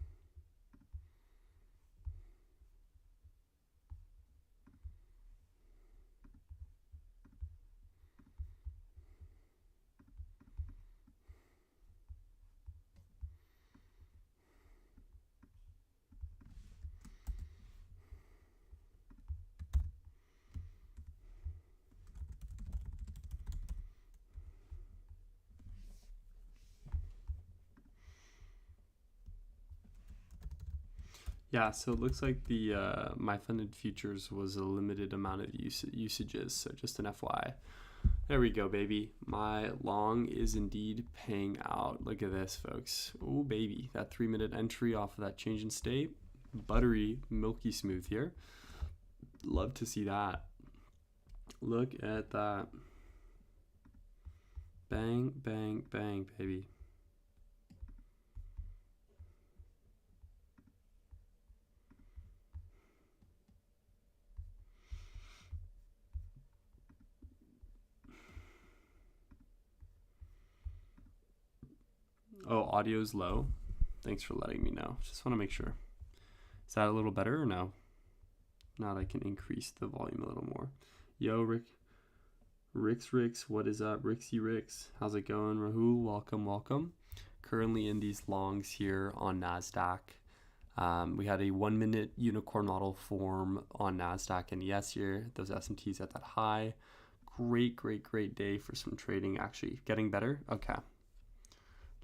Yeah, so it looks like the my funded futures was a limited amount of usages, so just an FYI. There we go, baby. My long is indeed paying out. Look at this, folks. Oh, baby, that 3 minute entry off of that change in state. Buttery, milky smooth here. Love to see that. Look at that. Bang, bang, bang, baby. Oh, audio's low. Thanks for letting me know. Just want to make sure. Is that a little better or no? Not, I can increase the volume a little more. Yo, Ricks, what is up? Rixy Ricks, how's it going? Rahul, welcome. Currently in these longs here on NASDAQ. We had a 1 minute unicorn model form on NASDAQ and yes here, those S&Ts at that high. Great day for some trading. Actually, getting better? Okay.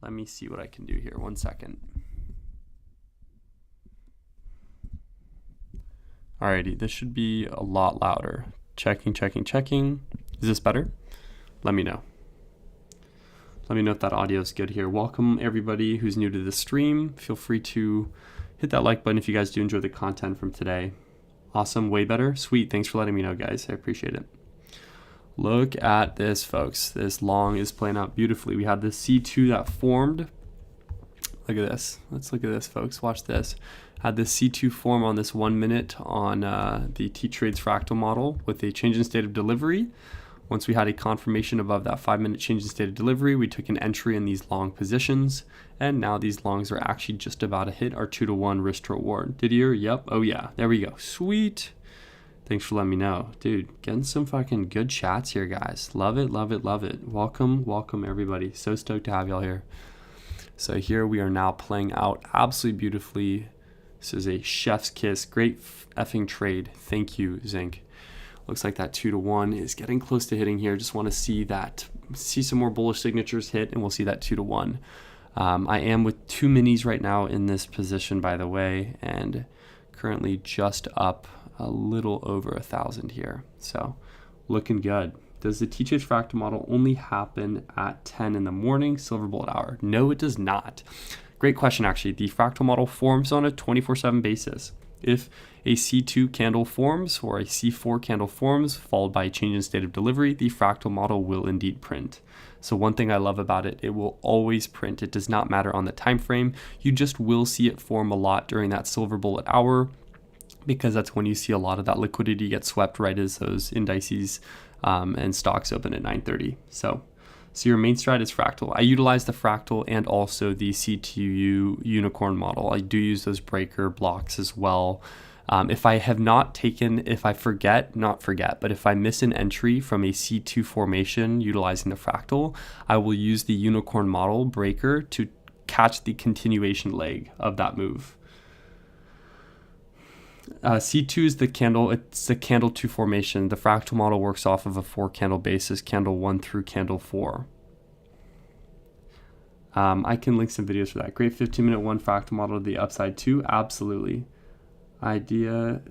Let me see what I can do here. 1 second. Alrighty, this should be a lot louder. Checking. Is this better? Let me know. Let me know if that audio is good here. Welcome everybody who's new to the stream. Feel free to hit that like button if you guys do enjoy the content from today. Awesome, way better. Sweet, thanks for letting me know, guys. I appreciate it. Look at this, folks. This long is playing out beautifully. We had this C2 that formed. Look at this. Let's look at this, folks. Watch this. Had this C2 form on this 1 minute on the T-Trades fractal model with a change in state of delivery. Once we had a confirmation above that 5 minute change in state of delivery, we took an entry in these long positions. And now these longs are actually just about to hit our 2-to-1 risk to reward. Didier, yep. Oh yeah, there we go. Sweet. Thanks for letting me know. Dude, getting some fucking good chats here, guys. Love it. Welcome everybody. So stoked to have y'all here. So here we are now playing out absolutely beautifully. This is a chef's kiss. Great effing trade. Thank you, Zinc. Looks like that 2-to-1 is getting close to hitting here. Just want to see some more bullish signatures hit, and we'll see that 2-to-1. I am with 2 minis right now in this position, by the way, and currently just up a little over 1,000 here. So looking good. Does the T-Trades fractal model only happen at 10 in the morning, silver bullet hour? No, it does not. Great question, actually. The fractal model forms on a 24/7 basis. If a C2 candle forms or a C4 candle forms, followed by a change in state of delivery, the fractal model will indeed print. So one thing I love about it, it will always print. It does not matter on the time frame. You just will see it form a lot during that silver bullet hour, because that's when you see a lot of that liquidity get swept right as those indices and stocks open at 9:30. So your main strat is fractal. I utilize the fractal and also the C2U unicorn model. I do use those breaker blocks as well. If I miss an entry from a C2 formation utilizing the fractal, I will use the unicorn model breaker to catch the continuation leg of that move. C2 is the candle. It's the candle 2 formation. The fractal model works off of a 4 candle basis, candle 1 through candle 4. I can link some videos for that. Great 15-minute 1 fractal model to the upside too. Absolutely. Idea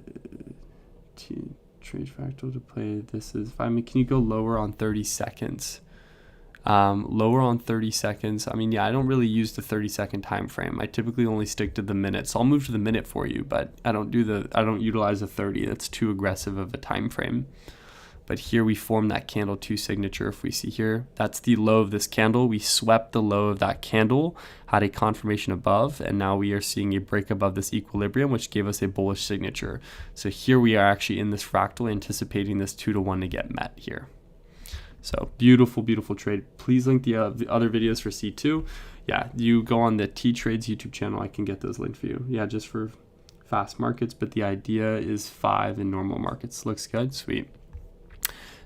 to trade fractal to play. This is fine. Can you go lower on 30 seconds? Lower on 30 seconds. I mean, yeah, I don't really use the 30-second time frame. I typically only stick to the minute. So I'll move to the minute for you, but I don't utilize the 30. That's too aggressive of a time frame. But here we form that candle 2 signature. If we see here, that's the low of this candle. We swept the low of that candle, had a confirmation above, and now we are seeing a break above this equilibrium, which gave us a bullish signature. So here we are actually in this fractal anticipating this 2-to-1 to get met here. So beautiful, beautiful trade. Please link the other videos for C2. Yeah, you go on the T Trades YouTube channel. I can get those linked for you. Yeah, just for fast markets, but the idea is 5 in normal markets. Looks good. Sweet.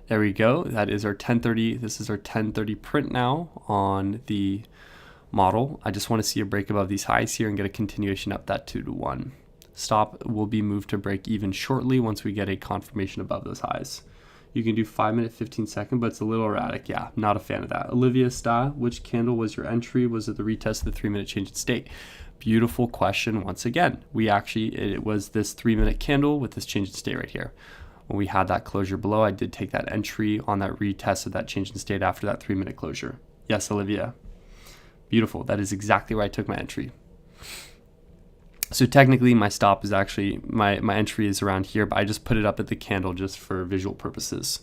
There we go. That is our 1030. This is our 1030 print now on the model. I just want to see a break above these highs here and get a continuation up that 2 to 1. Stop will be moved to break even shortly once we get a confirmation above those highs. You can do 5 minute, 15 second, but it's a little erratic. Yeah, not a fan of that. Olivia Sta, which candle was your entry? Was it the retest of the 3 minute change in state? Beautiful question once again. It was this 3 minute candle with this change in state right here. When we had that closure below, I did take that entry on that retest of that change in state after that 3 minute closure. Yes, Olivia. Beautiful. That is exactly where I took my entry. So technically my stop is actually, my entry is around here, but I just put it up at the candle just for visual purposes.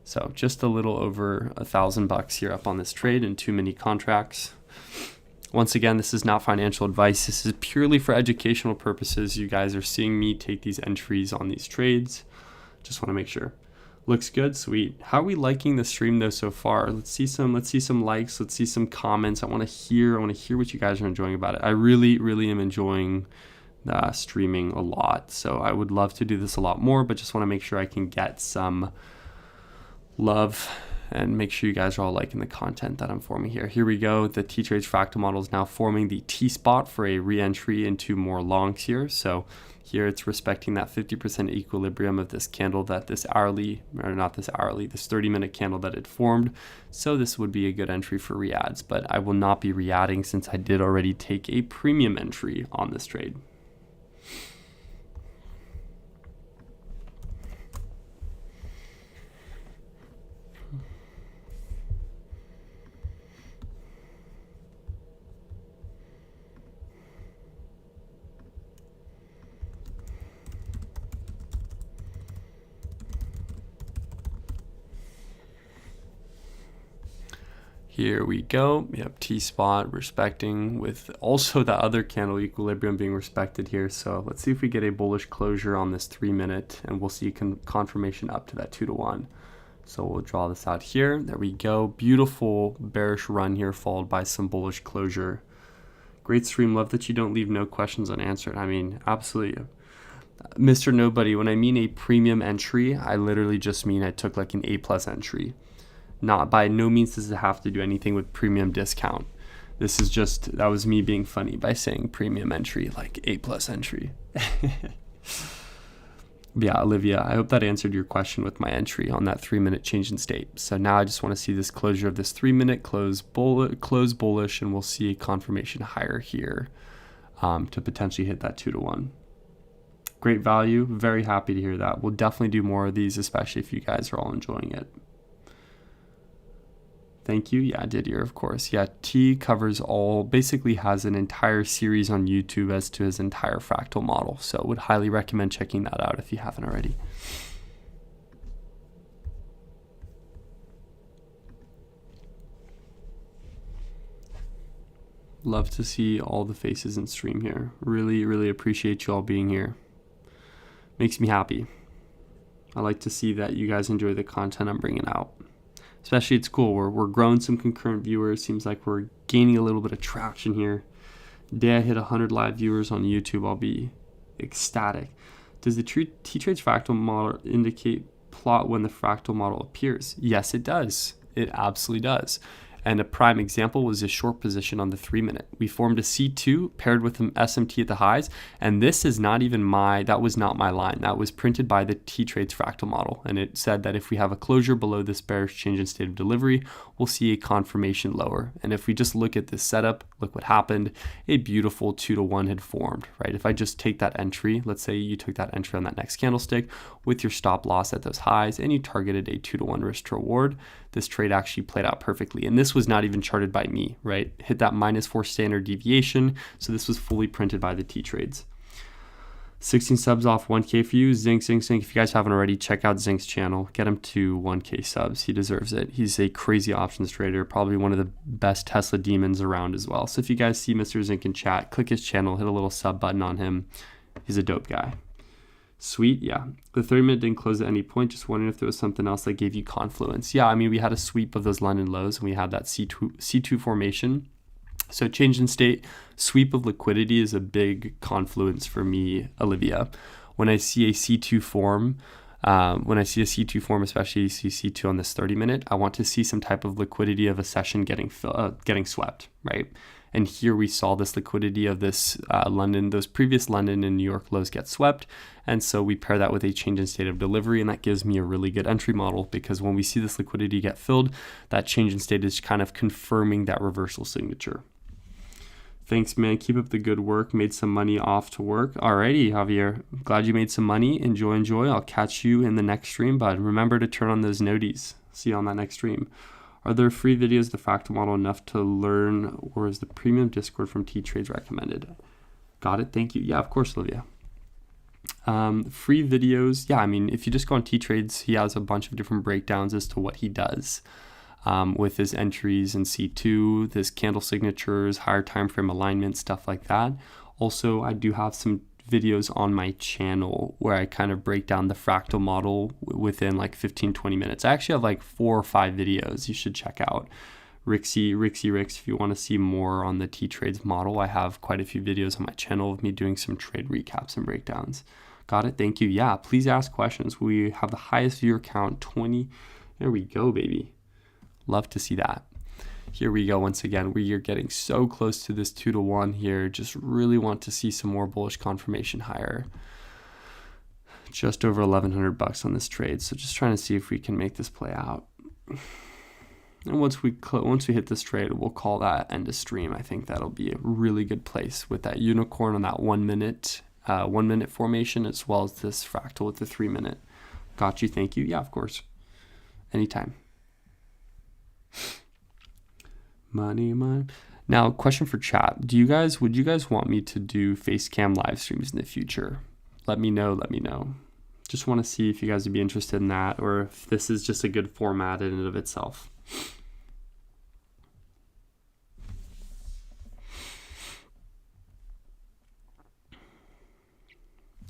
So just a little over $1,000 here up on this trade in 2 mini contracts. Once again, this is not financial advice. This is purely for educational purposes. You guys are seeing me take these entries on these trades. Just want to make sure. Looks good, sweet. How are we liking the stream though so far? Let's see some likes, let's see some comments. I want to hear what you guys are enjoying about it. I really, really am enjoying streaming a lot. So I would love to do this a lot more, but just want to make sure I can get some love and make sure you guys are all liking the content that I'm forming here. Here we go. The T-Trades fractal model is now forming the T-spot for a re-entry into more longs here. So here it's respecting that 50% equilibrium of this candle that this 30-minute candle that it formed. So this would be a good entry for re-adds, but I will not be re-adding since I did already take a premium entry on this trade. Here we go. Yep, T-spot respecting with also the other candle equilibrium being respected here. So let's see if we get a bullish closure on this 3 minute and we'll see confirmation up to that 2 to 1. So we'll draw this out here. There we go. Beautiful bearish run here followed by some bullish closure. Great stream. Love that you don't leave no questions unanswered. I mean, absolutely. Mr. Nobody, when I mean a premium entry, I literally just mean I took like an A+ entry. Not by no means does it have to do anything with premium discount. This is just, that was me being funny by saying premium entry, like A+ entry. But yeah, Olivia, I hope that answered your question with my entry on that 3 minute change in state. So now I just want to see this closure of this 3 minute close bullish, and we'll see a confirmation higher here to potentially hit that 2 to 1. Great value. Very happy to hear that. We'll definitely do more of these, especially if you guys are all enjoying it. Thank you. Yeah, Didier, of course. Yeah, T covers all, basically has an entire series on YouTube as to his entire fractal model. So would highly recommend checking that out if you haven't already. Love to see all the faces in stream here. Really, really appreciate you all being here. Makes me happy. I like to see that you guys enjoy the content I'm bringing out. Especially it's cool. We're growing some concurrent viewers. Seems like we're gaining a little bit of traction here. The day I hit 100 live viewers on YouTube, I'll be ecstatic. Does the T-Trades fractal model indicate plot when the fractal model appears? Yes, it does. It absolutely does. And a prime example was a short position on the 3 minute. We formed a C2 paired with an SMT at the highs. And this is not even that was not my line. That was printed by the T-Trades fractal model. And it said that if we have a closure below this bearish change in state of delivery, we'll see a confirmation lower. And if we just look at this setup, look what happened. A beautiful 2 to 1 had formed, right? If I just take that entry, let's say you took that entry on that next candlestick with your stop loss at those highs and you targeted a 2 to 1 risk to reward, this trade actually played out perfectly. And this was not even charted by me, right? Hit that -4 standard deviation. So this was fully printed by the T-Trades. 16 subs off 1K for you. Zinc. If you guys haven't already, check out Zinc's channel. Get him to 1K subs. He deserves it. He's a crazy options trader, probably one of the best Tesla demons around as well. So if you guys see Mr. Zinc in chat, click his channel, hit a little sub button on him. He's a dope guy. Sweet, yeah. The 30-minute didn't close at any point. Just wondering if there was something else that gave you confluence. Yeah, I mean, we had a sweep of those London lows, and we had that C2 formation. So change in state, sweep of liquidity is a big confluence for me, Olivia. When I see a C2 form, especially C2 on this 30-minute, I want to see some type of liquidity of a session getting swept, right? And here we saw this liquidity of this those previous London and New York lows get swept. And so we pair that with a change in state of delivery, and that gives me a really good entry model, because when we see this liquidity get filled, that change in state is kind of confirming that reversal signature. Thanks, man. Keep up the good work. Made some money off to work. Alrighty, Javier. Glad you made some money. Enjoy. I'll catch you in the next stream, bud. Remember to turn on those noties. See you on that next stream. Are there free videos, the fractal model, enough to learn, or is the premium Discord from T-Trades recommended? Got it. Thank you. Yeah, of course, Olivia. Free videos. Yeah, I mean, if you just go on T-Trades, he has a bunch of different breakdowns as to what he does with his entries in C2, his candle signatures, higher time frame alignment, stuff like that. Also, I do have some videos on my channel where I kind of break down the fractal model within like 15-20 minutes. I actually have like 4 or 5 videos you should check out. Rix, if you want to see more on the T-Trades model, I have quite a few videos on my channel of me doing some trade recaps and breakdowns. Got it? Thank you. Yeah, please ask questions. We have the highest viewer count, 20. There we go, baby. Love to see that. Here we go once again. We are getting so close to this 2-to-1 here. Just really want to see some more bullish confirmation higher. Just over $1,100 on this trade. So just trying to see if we can make this play out. And once we hit this trade, we'll call that end of stream. I think that'll be a really good place with that unicorn on that 1 minute formation, as well as this fractal with the 3-minute. Got you. Thank you. Yeah, of course. Anytime. Money. Now, question for chat. Would you guys want me to do face cam live streams in the future? Let me know. Just want to see if you guys would be interested in that, or if this is just a good format in and of itself.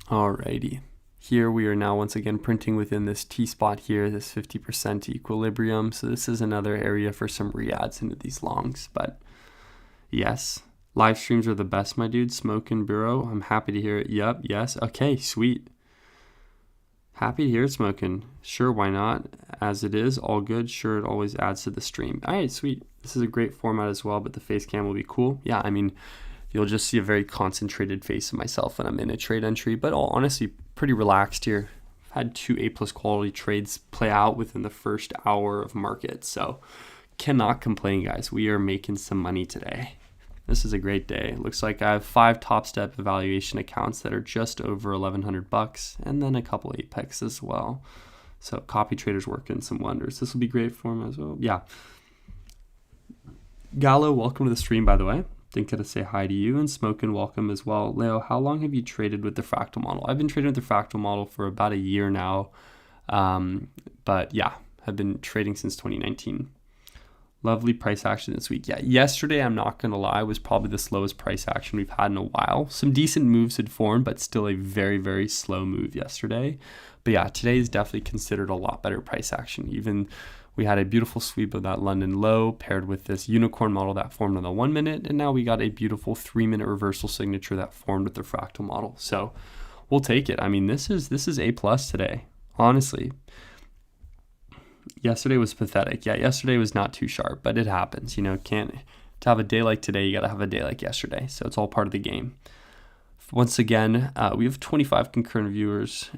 Alrighty. Here we are now once again printing within this T-spot here, this 50% equilibrium. So this is another area for some re-adds into these longs. But yes, live streams are the best, my dude. Smokin' Bureau, I'm happy to hear it. Yup, yes. Okay, sweet. Happy to hear it, Smokin'. Sure, why not? As it is, all good. Sure, it always adds to the stream. All right, sweet. This is a great format as well, but the face cam will be cool. Yeah, I mean, you'll just see a very concentrated face of myself when I'm in a trade entry, but all honestly, pretty relaxed here. I've had 2 A+ quality trades play out within the first hour of market, so cannot complain, guys. We are making some money today. This is a great day. Looks like I have 5 Top Step evaluation accounts that are just over $1,100, and then a couple Apex as well. So copy traders working some wonders. This will be great for them as well. Yeah. Gallo, welcome to the stream, by the way. Didn't get to say hi to you. And Smokin', welcome as well. Leo, how long have you traded with the fractal model? I've been trading with the fractal model for about a year now. But yeah, I've been trading since 2019. Lovely price action this week. Yeah, yesterday, I'm not going to lie, was probably the slowest price action we've had in a while. Some decent moves had formed, but still a very, very slow move yesterday. But yeah, today is definitely considered a lot better price action. Even we had a beautiful sweep of that London low paired with this unicorn model that formed on the 1 minute. And now we got a beautiful 3-minute reversal signature that formed with the fractal model. So we'll take it. I mean, this is A+ today, honestly. Yesterday was pathetic. Yeah, yesterday was not too sharp, but it happens. To have a day like today, you got to have a day like yesterday. So it's all part of the game. Once again, we have 25 concurrent viewers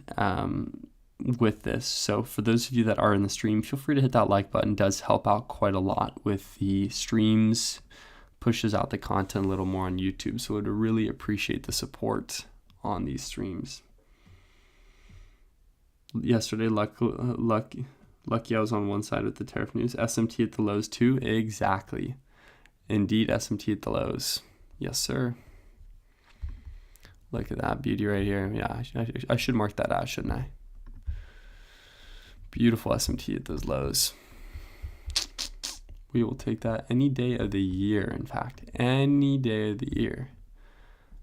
with this. So for those of you that are in the stream, feel free to hit that like button. It does help out quite a lot with the streams, pushes out the content a little more on YouTube. So I'd really appreciate the support on these streams. Yesterday, lucky I was on one side with the tariff news. SMT at the lows too. Exactly. Indeed, SMT at the lows. Yes, sir. Look at that beauty right here. Yeah, I should mark that out, shouldn't I? Beautiful SMT at those lows. We will take that any day of the year, in fact. Any day of the year.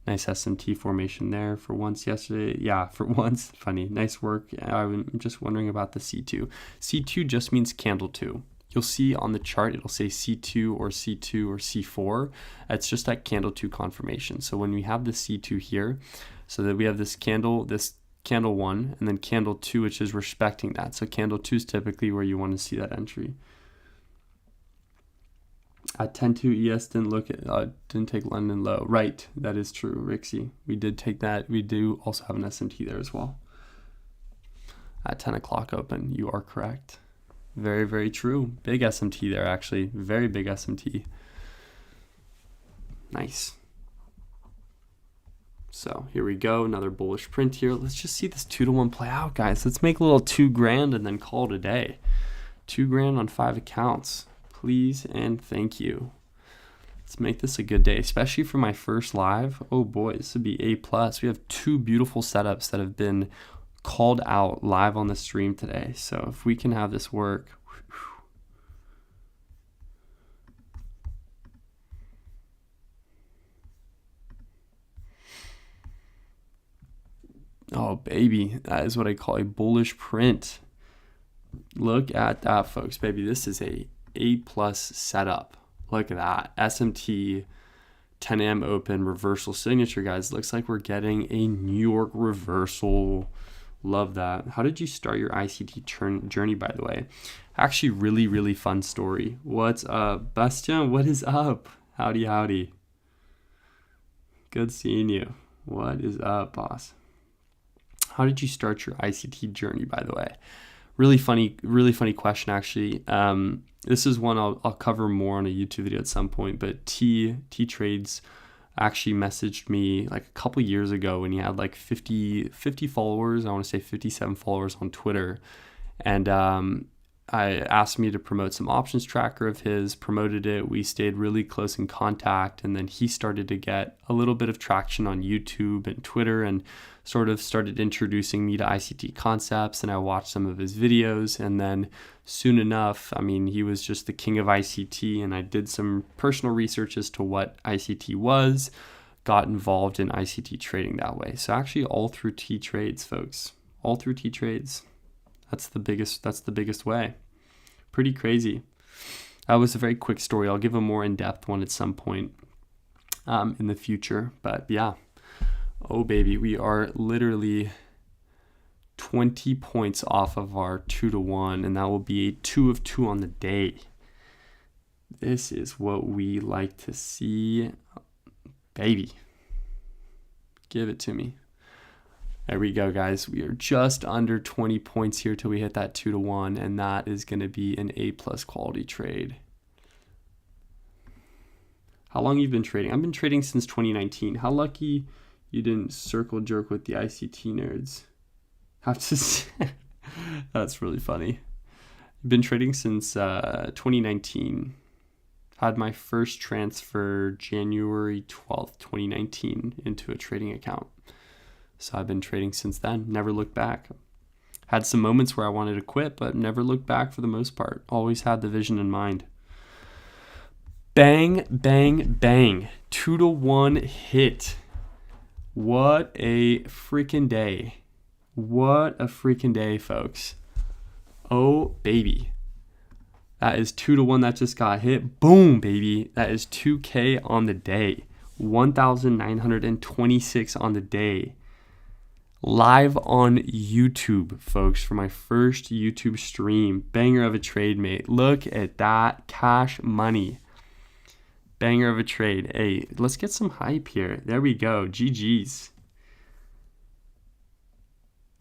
Nice SMT formation there for once yesterday. Yeah, for once. Funny. Nice work. I'm just wondering about the C2. C2 just means candle 2. You'll see on the chart, it'll say C2 or C2 or C4. It's just that candle 2 confirmation. So when we have the C2 here, so that we have this candle 1, and then candle 2, which is respecting that. So candle 2 is typically where you want to see that entry. At 10-2 ES didn't take London low. Right, that is true, Rixie. We did take that. We do also have an SMT there as well. At 10 o'clock open, you are correct. Very, very true. Big SMT there, actually. Very big SMT. Nice. So here we go. Another bullish print here. Let's just see this 2-to-1 play out, guys. Let's make a little $2,000 and then call it a day. $2,000 on 5 accounts. Please and thank you. Let's make this a good day, especially for my first live. Oh boy, this would be A+. We have 2 beautiful setups that have been called out live on the stream today. So if we can have this work. Oh baby, that is what I call a bullish print. Look at that, folks, baby. This is a A+ setup. Look at that. SMT 10 a.m. open reversal signature, guys. Looks like we're getting a New York reversal. Love that. How did you start your ICT journey, by the way? Actually, really, really fun story. What's up, Bastien? What is up? Howdy, howdy. Good seeing you. What is up, boss? How did you start your ICT journey, by the way? Really funny question, actually. This is one I'll cover more on a YouTube video at some point, but T Trades actually messaged me like a couple years ago when he had like 50 followers. I want to say 57 followers on Twitter. And I asked me to promote some options tracker of his, promoted it. We stayed really close in contact. And then he started to get a little bit of traction on YouTube and Twitter and sort of started introducing me to ICT concepts. And I watched some of his videos. And then soon enough, I mean, he was just the king of ICT. And I did some personal research as to what ICT was, got involved in ICT trading that way. So actually all through T Trades, folks, all through T Trades. That's the biggest way. Pretty crazy. That was a very quick story. I'll give a more in-depth one at some point in the future. But yeah. Oh baby, we are literally 20 points off of our 2-to-1, and that will be a 2 of 2 on the day. This is what we like to see. Baby. Give it to me. There we go, guys. We are just under 20 points here till we hit that 2-to-1, and that is going to be an A+ quality trade. How long you've been trading? I've been trading since 2019. How lucky you didn't circle jerk with the ICT nerds. Have to say, that's really funny. I've been trading since 2019. Had my first transfer January 12th, 2019 into a trading account. So I've been trading since then, never looked back. Had some moments where I wanted to quit, but never looked back for the most part. Always had the vision in mind. Bang, bang, bang. 2-to-1 hit. What a freaking day. What a freaking day, folks. Oh, baby. That is 2-to-1 that just got hit. Boom, baby. That is 2K on the day. 1,926 on the day. Live on YouTube, folks, for my first YouTube stream. Banger of a trade, mate. Look at that cash money. Banger of a trade. Hey, let's get some hype here. There we go. GG's.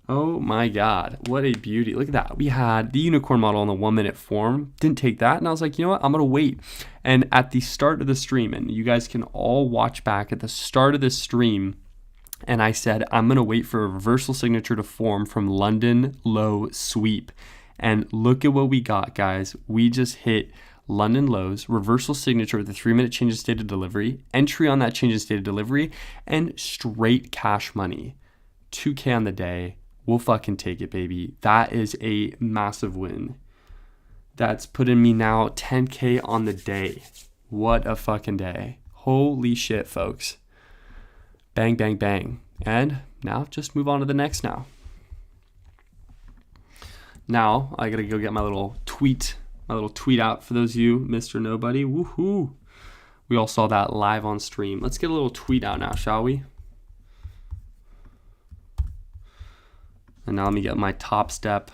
Oh my God. What a beauty. Look at that. We had the unicorn model on the 1-minute form. Didn't take that. And I was like, you know what? I'm going to wait. And at the start of the stream, and you guys can all watch back at the start of this stream, and I said, I'm going to wait for a reversal signature to form from London low sweep. And look at what we got, guys. We just hit London lows, reversal signature with a 3-minute change in state of delivery, entry on that change in state of delivery, and straight cash money. 2K on the day. We'll fucking take it, baby. That is a massive win. That's putting me now 10K on the day. What a fucking day. Holy shit, folks. Bang, bang, bang. And now just move on to the next now. Now I gotta go get my little tweet out for those of you, Mr. Nobody. Woohoo! We all saw that live on stream. Let's get a little tweet out now, shall we? And now let me get my top step.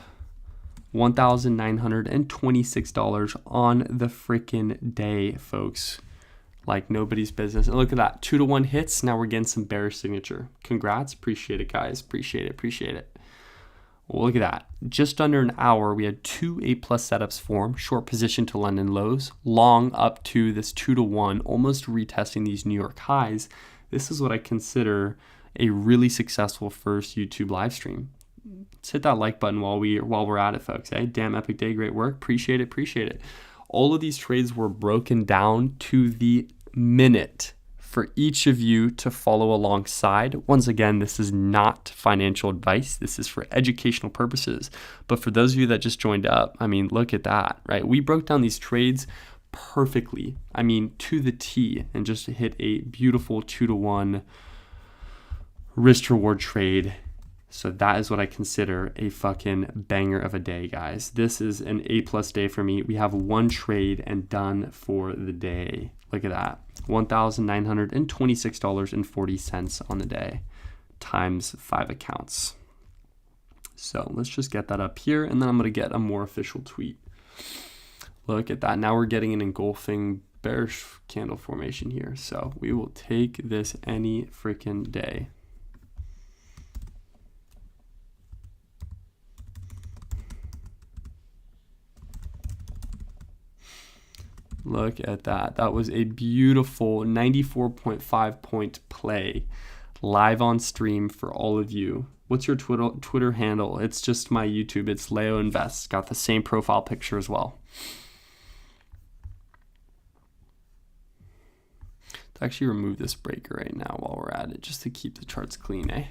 $1,926 on the freaking day, folks. Like nobody's business. And look at that, 2-to-1 hits. Now we're getting some bearish signature. Congrats, appreciate it, guys. Appreciate it. Well, look at that. Just under an hour, we had 2 A+ setups form. Short position to London lows, long up to this 2-to-1, almost retesting these New York highs. This is what I consider a really successful first YouTube live stream. Let's hit that like button while we're at it, folks. Damn epic day, great work. Appreciate it. All of these trades were broken down to the minute for each of you to follow alongside. Once again, this is not financial advice. This is for educational purposes. But for those of you that just joined up, I mean, look at that, right? We broke down these trades perfectly. I mean, to the T, and just hit a beautiful 2-to-1 risk reward trade. So that is what I consider a fucking banger of a day, guys. This is an A+ day for me. We have one trade and done for the day. Look at that. $1,926.40 on the day times 5 accounts. So let's just get that up here, and then I'm going to get a more official tweet. Look at that. Now we're getting an engulfing bearish candle formation here. So we will take this any freaking day. Look at that. That was a beautiful 94.5 point play live on stream for all of you. What's your Twitter handle? It's just my YouTube. It's LeoInvests. Got the same profile picture as well. Let's actually remove this breaker right now while we're at it, just to keep the charts clean, eh?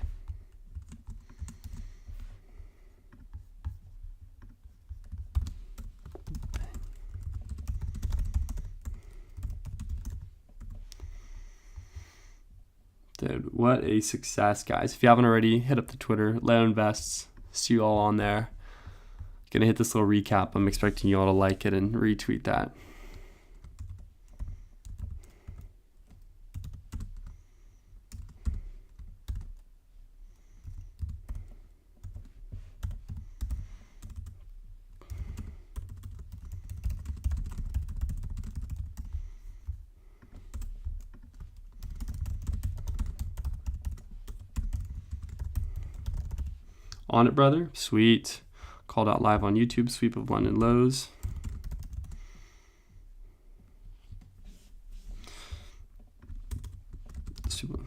Dude, what a success, guys. If you haven't already, hit up the Twitter, LeoInvests. See you all on there. Gonna hit this little recap. I'm expecting you all to like it and retweet that. On it, brother. Sweet. Called out live on YouTube. Sweep of London lows. Super.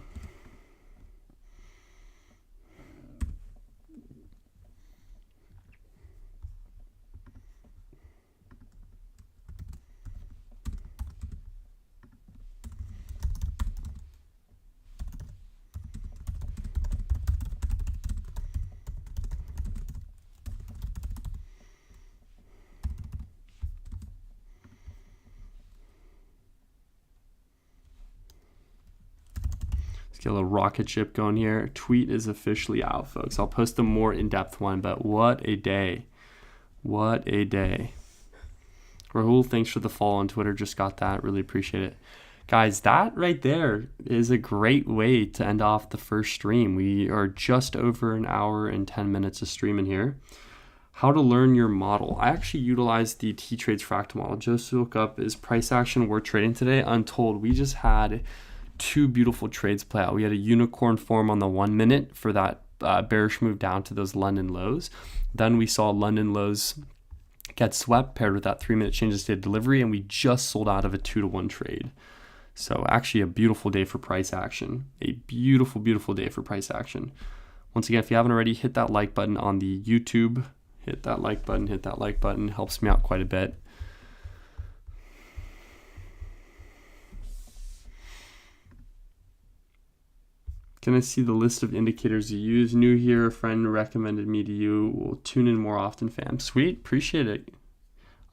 Get a little rocket ship going here. Tweet is officially out, folks. I'll post a more in-depth one, but what a day. What a day. Rahul, thanks for the follow on Twitter. Just got that. Really appreciate it. Guys, that right there is a great way to end off the first stream. We are just over an hour and 10 minutes of streaming here. How to learn your model. I actually utilized the T-Trades fractal model just to look up, is price action worth trading today? Untold. We just had 2 beautiful trades play out. We had a unicorn form on the 1 minute for that bearish move down to those London lows. Then we saw London lows get swept paired with that 3-minute change of state delivery, and we just sold out of a 2-to-1 trade. So actually a beautiful day for price action. A beautiful, beautiful day for price action. Once again, if you haven't already, hit that like button on the YouTube. Hit that like button. Helps me out quite a bit. Can I see the list of indicators you use? New here, a friend recommended me to you. We'll tune in more often, fam. Sweet, appreciate it.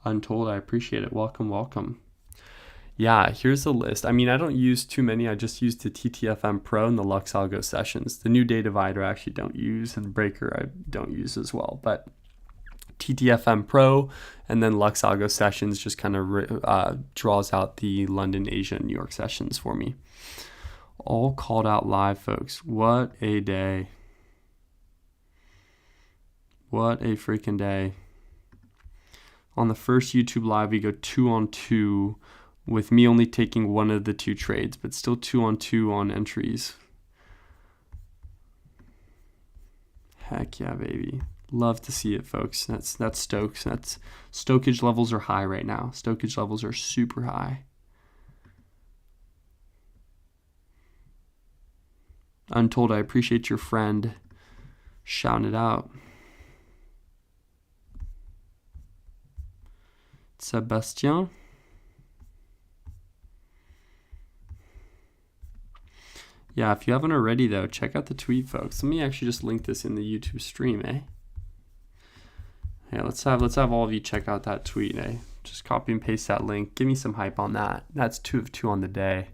Untold, I appreciate it. Welcome, welcome. Yeah, here's the list. I mean, I don't use too many. I just use the TTFM Pro and the Lux Algo Sessions. The new day divider I actually don't use, and Breaker I don't use as well. But TTFM Pro and then Lux Algo Sessions just kind of draws out the London, Asia, and New York sessions for me. All called out live, folks. What a day. What a freaking day. On the first YouTube live, we go 2-on-2 with me only taking one of the two trades, but still 2-on-2 on entries. Heck yeah, baby. Love to see it, folks. That's Stokes. That's Stokage levels are high right now. Stokage levels are super high. Untold, I appreciate your friend shouting it out. Sebastien. Yeah, if you haven't already, though, check out the tweet, folks. Let me actually just link this in the YouTube stream, eh? Yeah, let's have all of you check out that tweet, eh? Just copy and paste that link. Give me some hype on that. That's 2 of 2 on the day.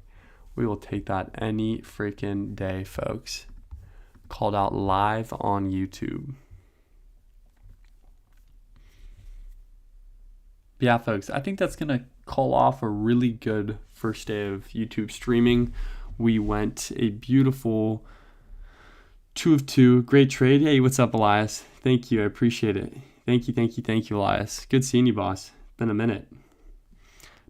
We will take that any freaking day, folks. Called out live on YouTube. Yeah, folks, I think that's going to call off a really good first day of YouTube streaming. We went a beautiful 2 of 2. Great trade. Hey, what's up, Elias? Thank you. I appreciate it. Thank you, Elias. Good seeing you, boss. Been a minute.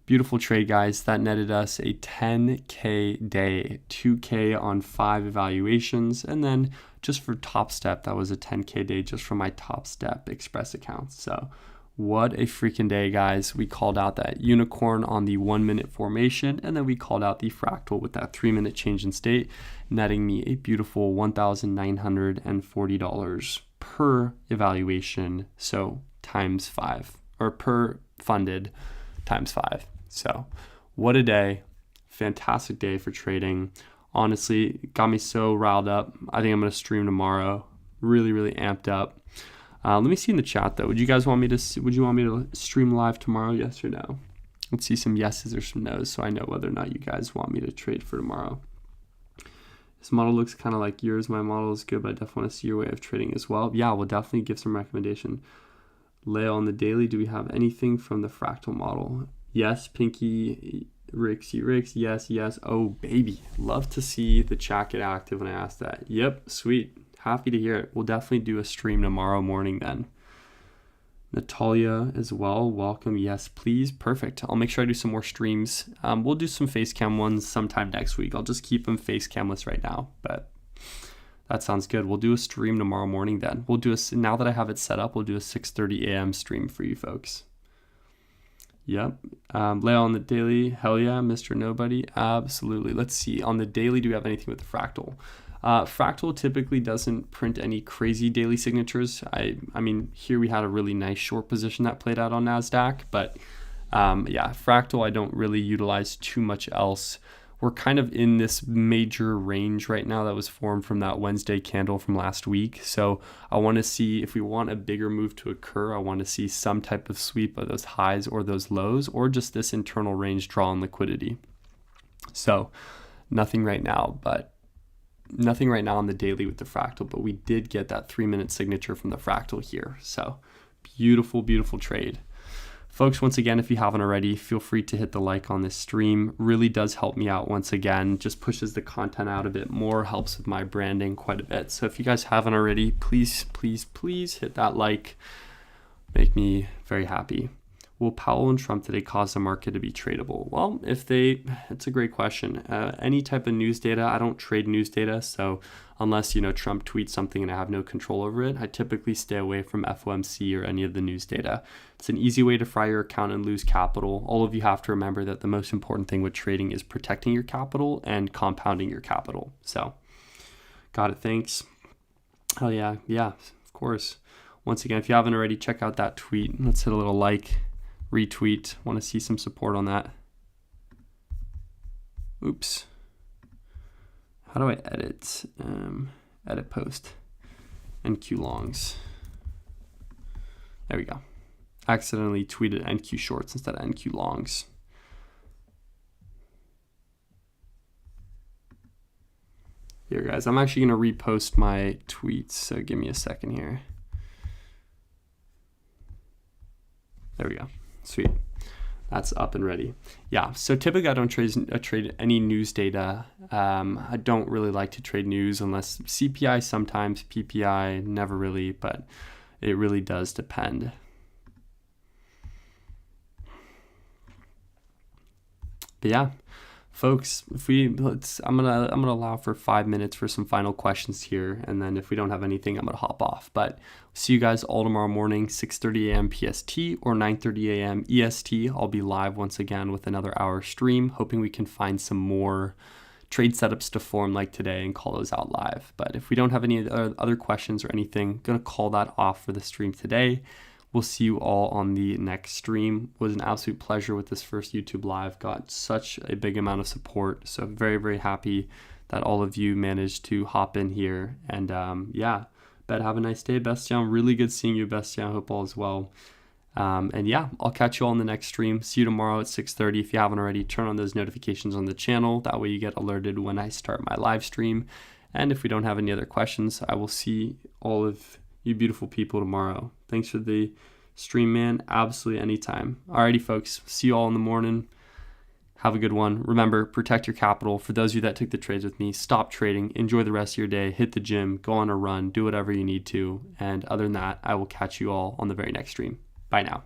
Beautiful trade, guys. That netted us a 10K day, 2K on 5 evaluations. And then just for Top Step, that was a 10K day just for my Top Step Express account. So what a freaking day, guys. We called out that unicorn on the 1-minute formation, and then we called out the fractal with that 3-minute change in state, netting me a beautiful $1,940 per evaluation. So times 5, or per funded times 5. So what a day. Fantastic day for trading. Honestly, got me so riled up. I think I'm going to stream tomorrow. Really, really amped up. Let me see in the chat though. Would you want me to stream live tomorrow? Yes or no? Let's see some yeses or some nos so I know whether or not you guys want me to trade for tomorrow. This model looks kind of like yours. My model is good, but I definitely want to see your way of trading as well. Yeah, we'll definitely give some recommendation. Leo on the daily, do we have anything from the fractal model? Yes, Pinky, Rix, yes. Oh, baby. Love to see the chat get active when I ask that. Yep, sweet. Happy to hear it. We'll definitely do a stream tomorrow morning then. Natalia as well. Welcome. Yes, please. Perfect. I'll make sure I do some more streams. We'll do some face cam ones sometime next week. I'll just keep them face camless right now, but that sounds good. We'll do a stream tomorrow morning then. Now that I have it set up, we'll do a 6:30 a.m. stream for you folks. Yep. Leo on the daily. Hell yeah, Mr. Nobody. Absolutely. Let's see. On the daily, do we have anything with the fractal? Fractal typically doesn't print any crazy daily signatures. I mean, here we had a really nice short position that played out on NASDAQ, but yeah, Fractal I don't really utilize too much else. We're kind of in this major range right now that was formed from that Wednesday candle from last week. So I want to see if we want a bigger move to occur. I want to see some type of sweep of those highs or those lows, or just this internal range draw on liquidity. So nothing right now on the daily with the fractal, but we did get that 3-minute signature from the fractal here. So beautiful, beautiful trade. Folks, once again, if you haven't already, feel free to hit the like on this stream. Really does help me out once again. Just pushes the content out a bit more, helps with my branding quite a bit. So if you guys haven't already, please hit that like. Make me very happy. Will Powell and Trump today cause the market to be tradable? Well, it's a great question. Any type of news data, I don't trade news data. So unless, Trump tweets something and I have no control over it, I typically stay away from FOMC or any of the news data. It's an easy way to fry your account and lose capital. All of you have to remember that the most important thing with trading is protecting your capital and compounding your capital. So got it. Thanks. Oh yeah. Yeah, of course. Once again, if you haven't already, check out that tweet. Let's hit a little like. Retweet. Want to see some support on that. Oops. How do I edit? Edit post. NQ longs. There we go. Accidentally tweeted NQ shorts instead of NQ longs. Here, guys, I'm actually going to repost my tweets, so give me a second here. There we go. Sweet. That's up and ready. Yeah, so typically I don't trade any news data. I don't really like to trade news unless CPI sometimes, PPI never really, but it really does depend. But yeah, folks, I'm gonna allow for 5 minutes for some final questions here, and then if we don't have anything, I'm gonna hop off. But see you guys all tomorrow morning, 6:30 a.m. PST or 9:30 a.m. EST. I'll be live once again with another hour stream, hoping we can find some more trade setups to form like today and call those out live. But if we don't have any other questions or anything, gonna call that off for the stream today. We'll see you all on the next stream. It was an absolute pleasure with this first YouTube live. Got such a big amount of support. So very, very happy that all of you managed to hop in here. And yeah, bet have a nice day, Bestian. Really good seeing you, Bestian. Hope all is well. And yeah, I'll catch you all in the next stream. See you tomorrow at 6:30. If you haven't already, turn on those notifications on the channel. That way you get alerted when I start my live stream. And if we don't have any other questions, I will see all of you beautiful people tomorrow. Thanks for the stream, man. Absolutely anytime. Alrighty, folks. See you all in the morning. Have a good one. Remember, protect your capital. For those of you that took the trades with me, stop trading. Enjoy the rest of your day. Hit the gym. Go on a run. Do whatever you need to. And other than that, I will catch you all on the very next stream. Bye now.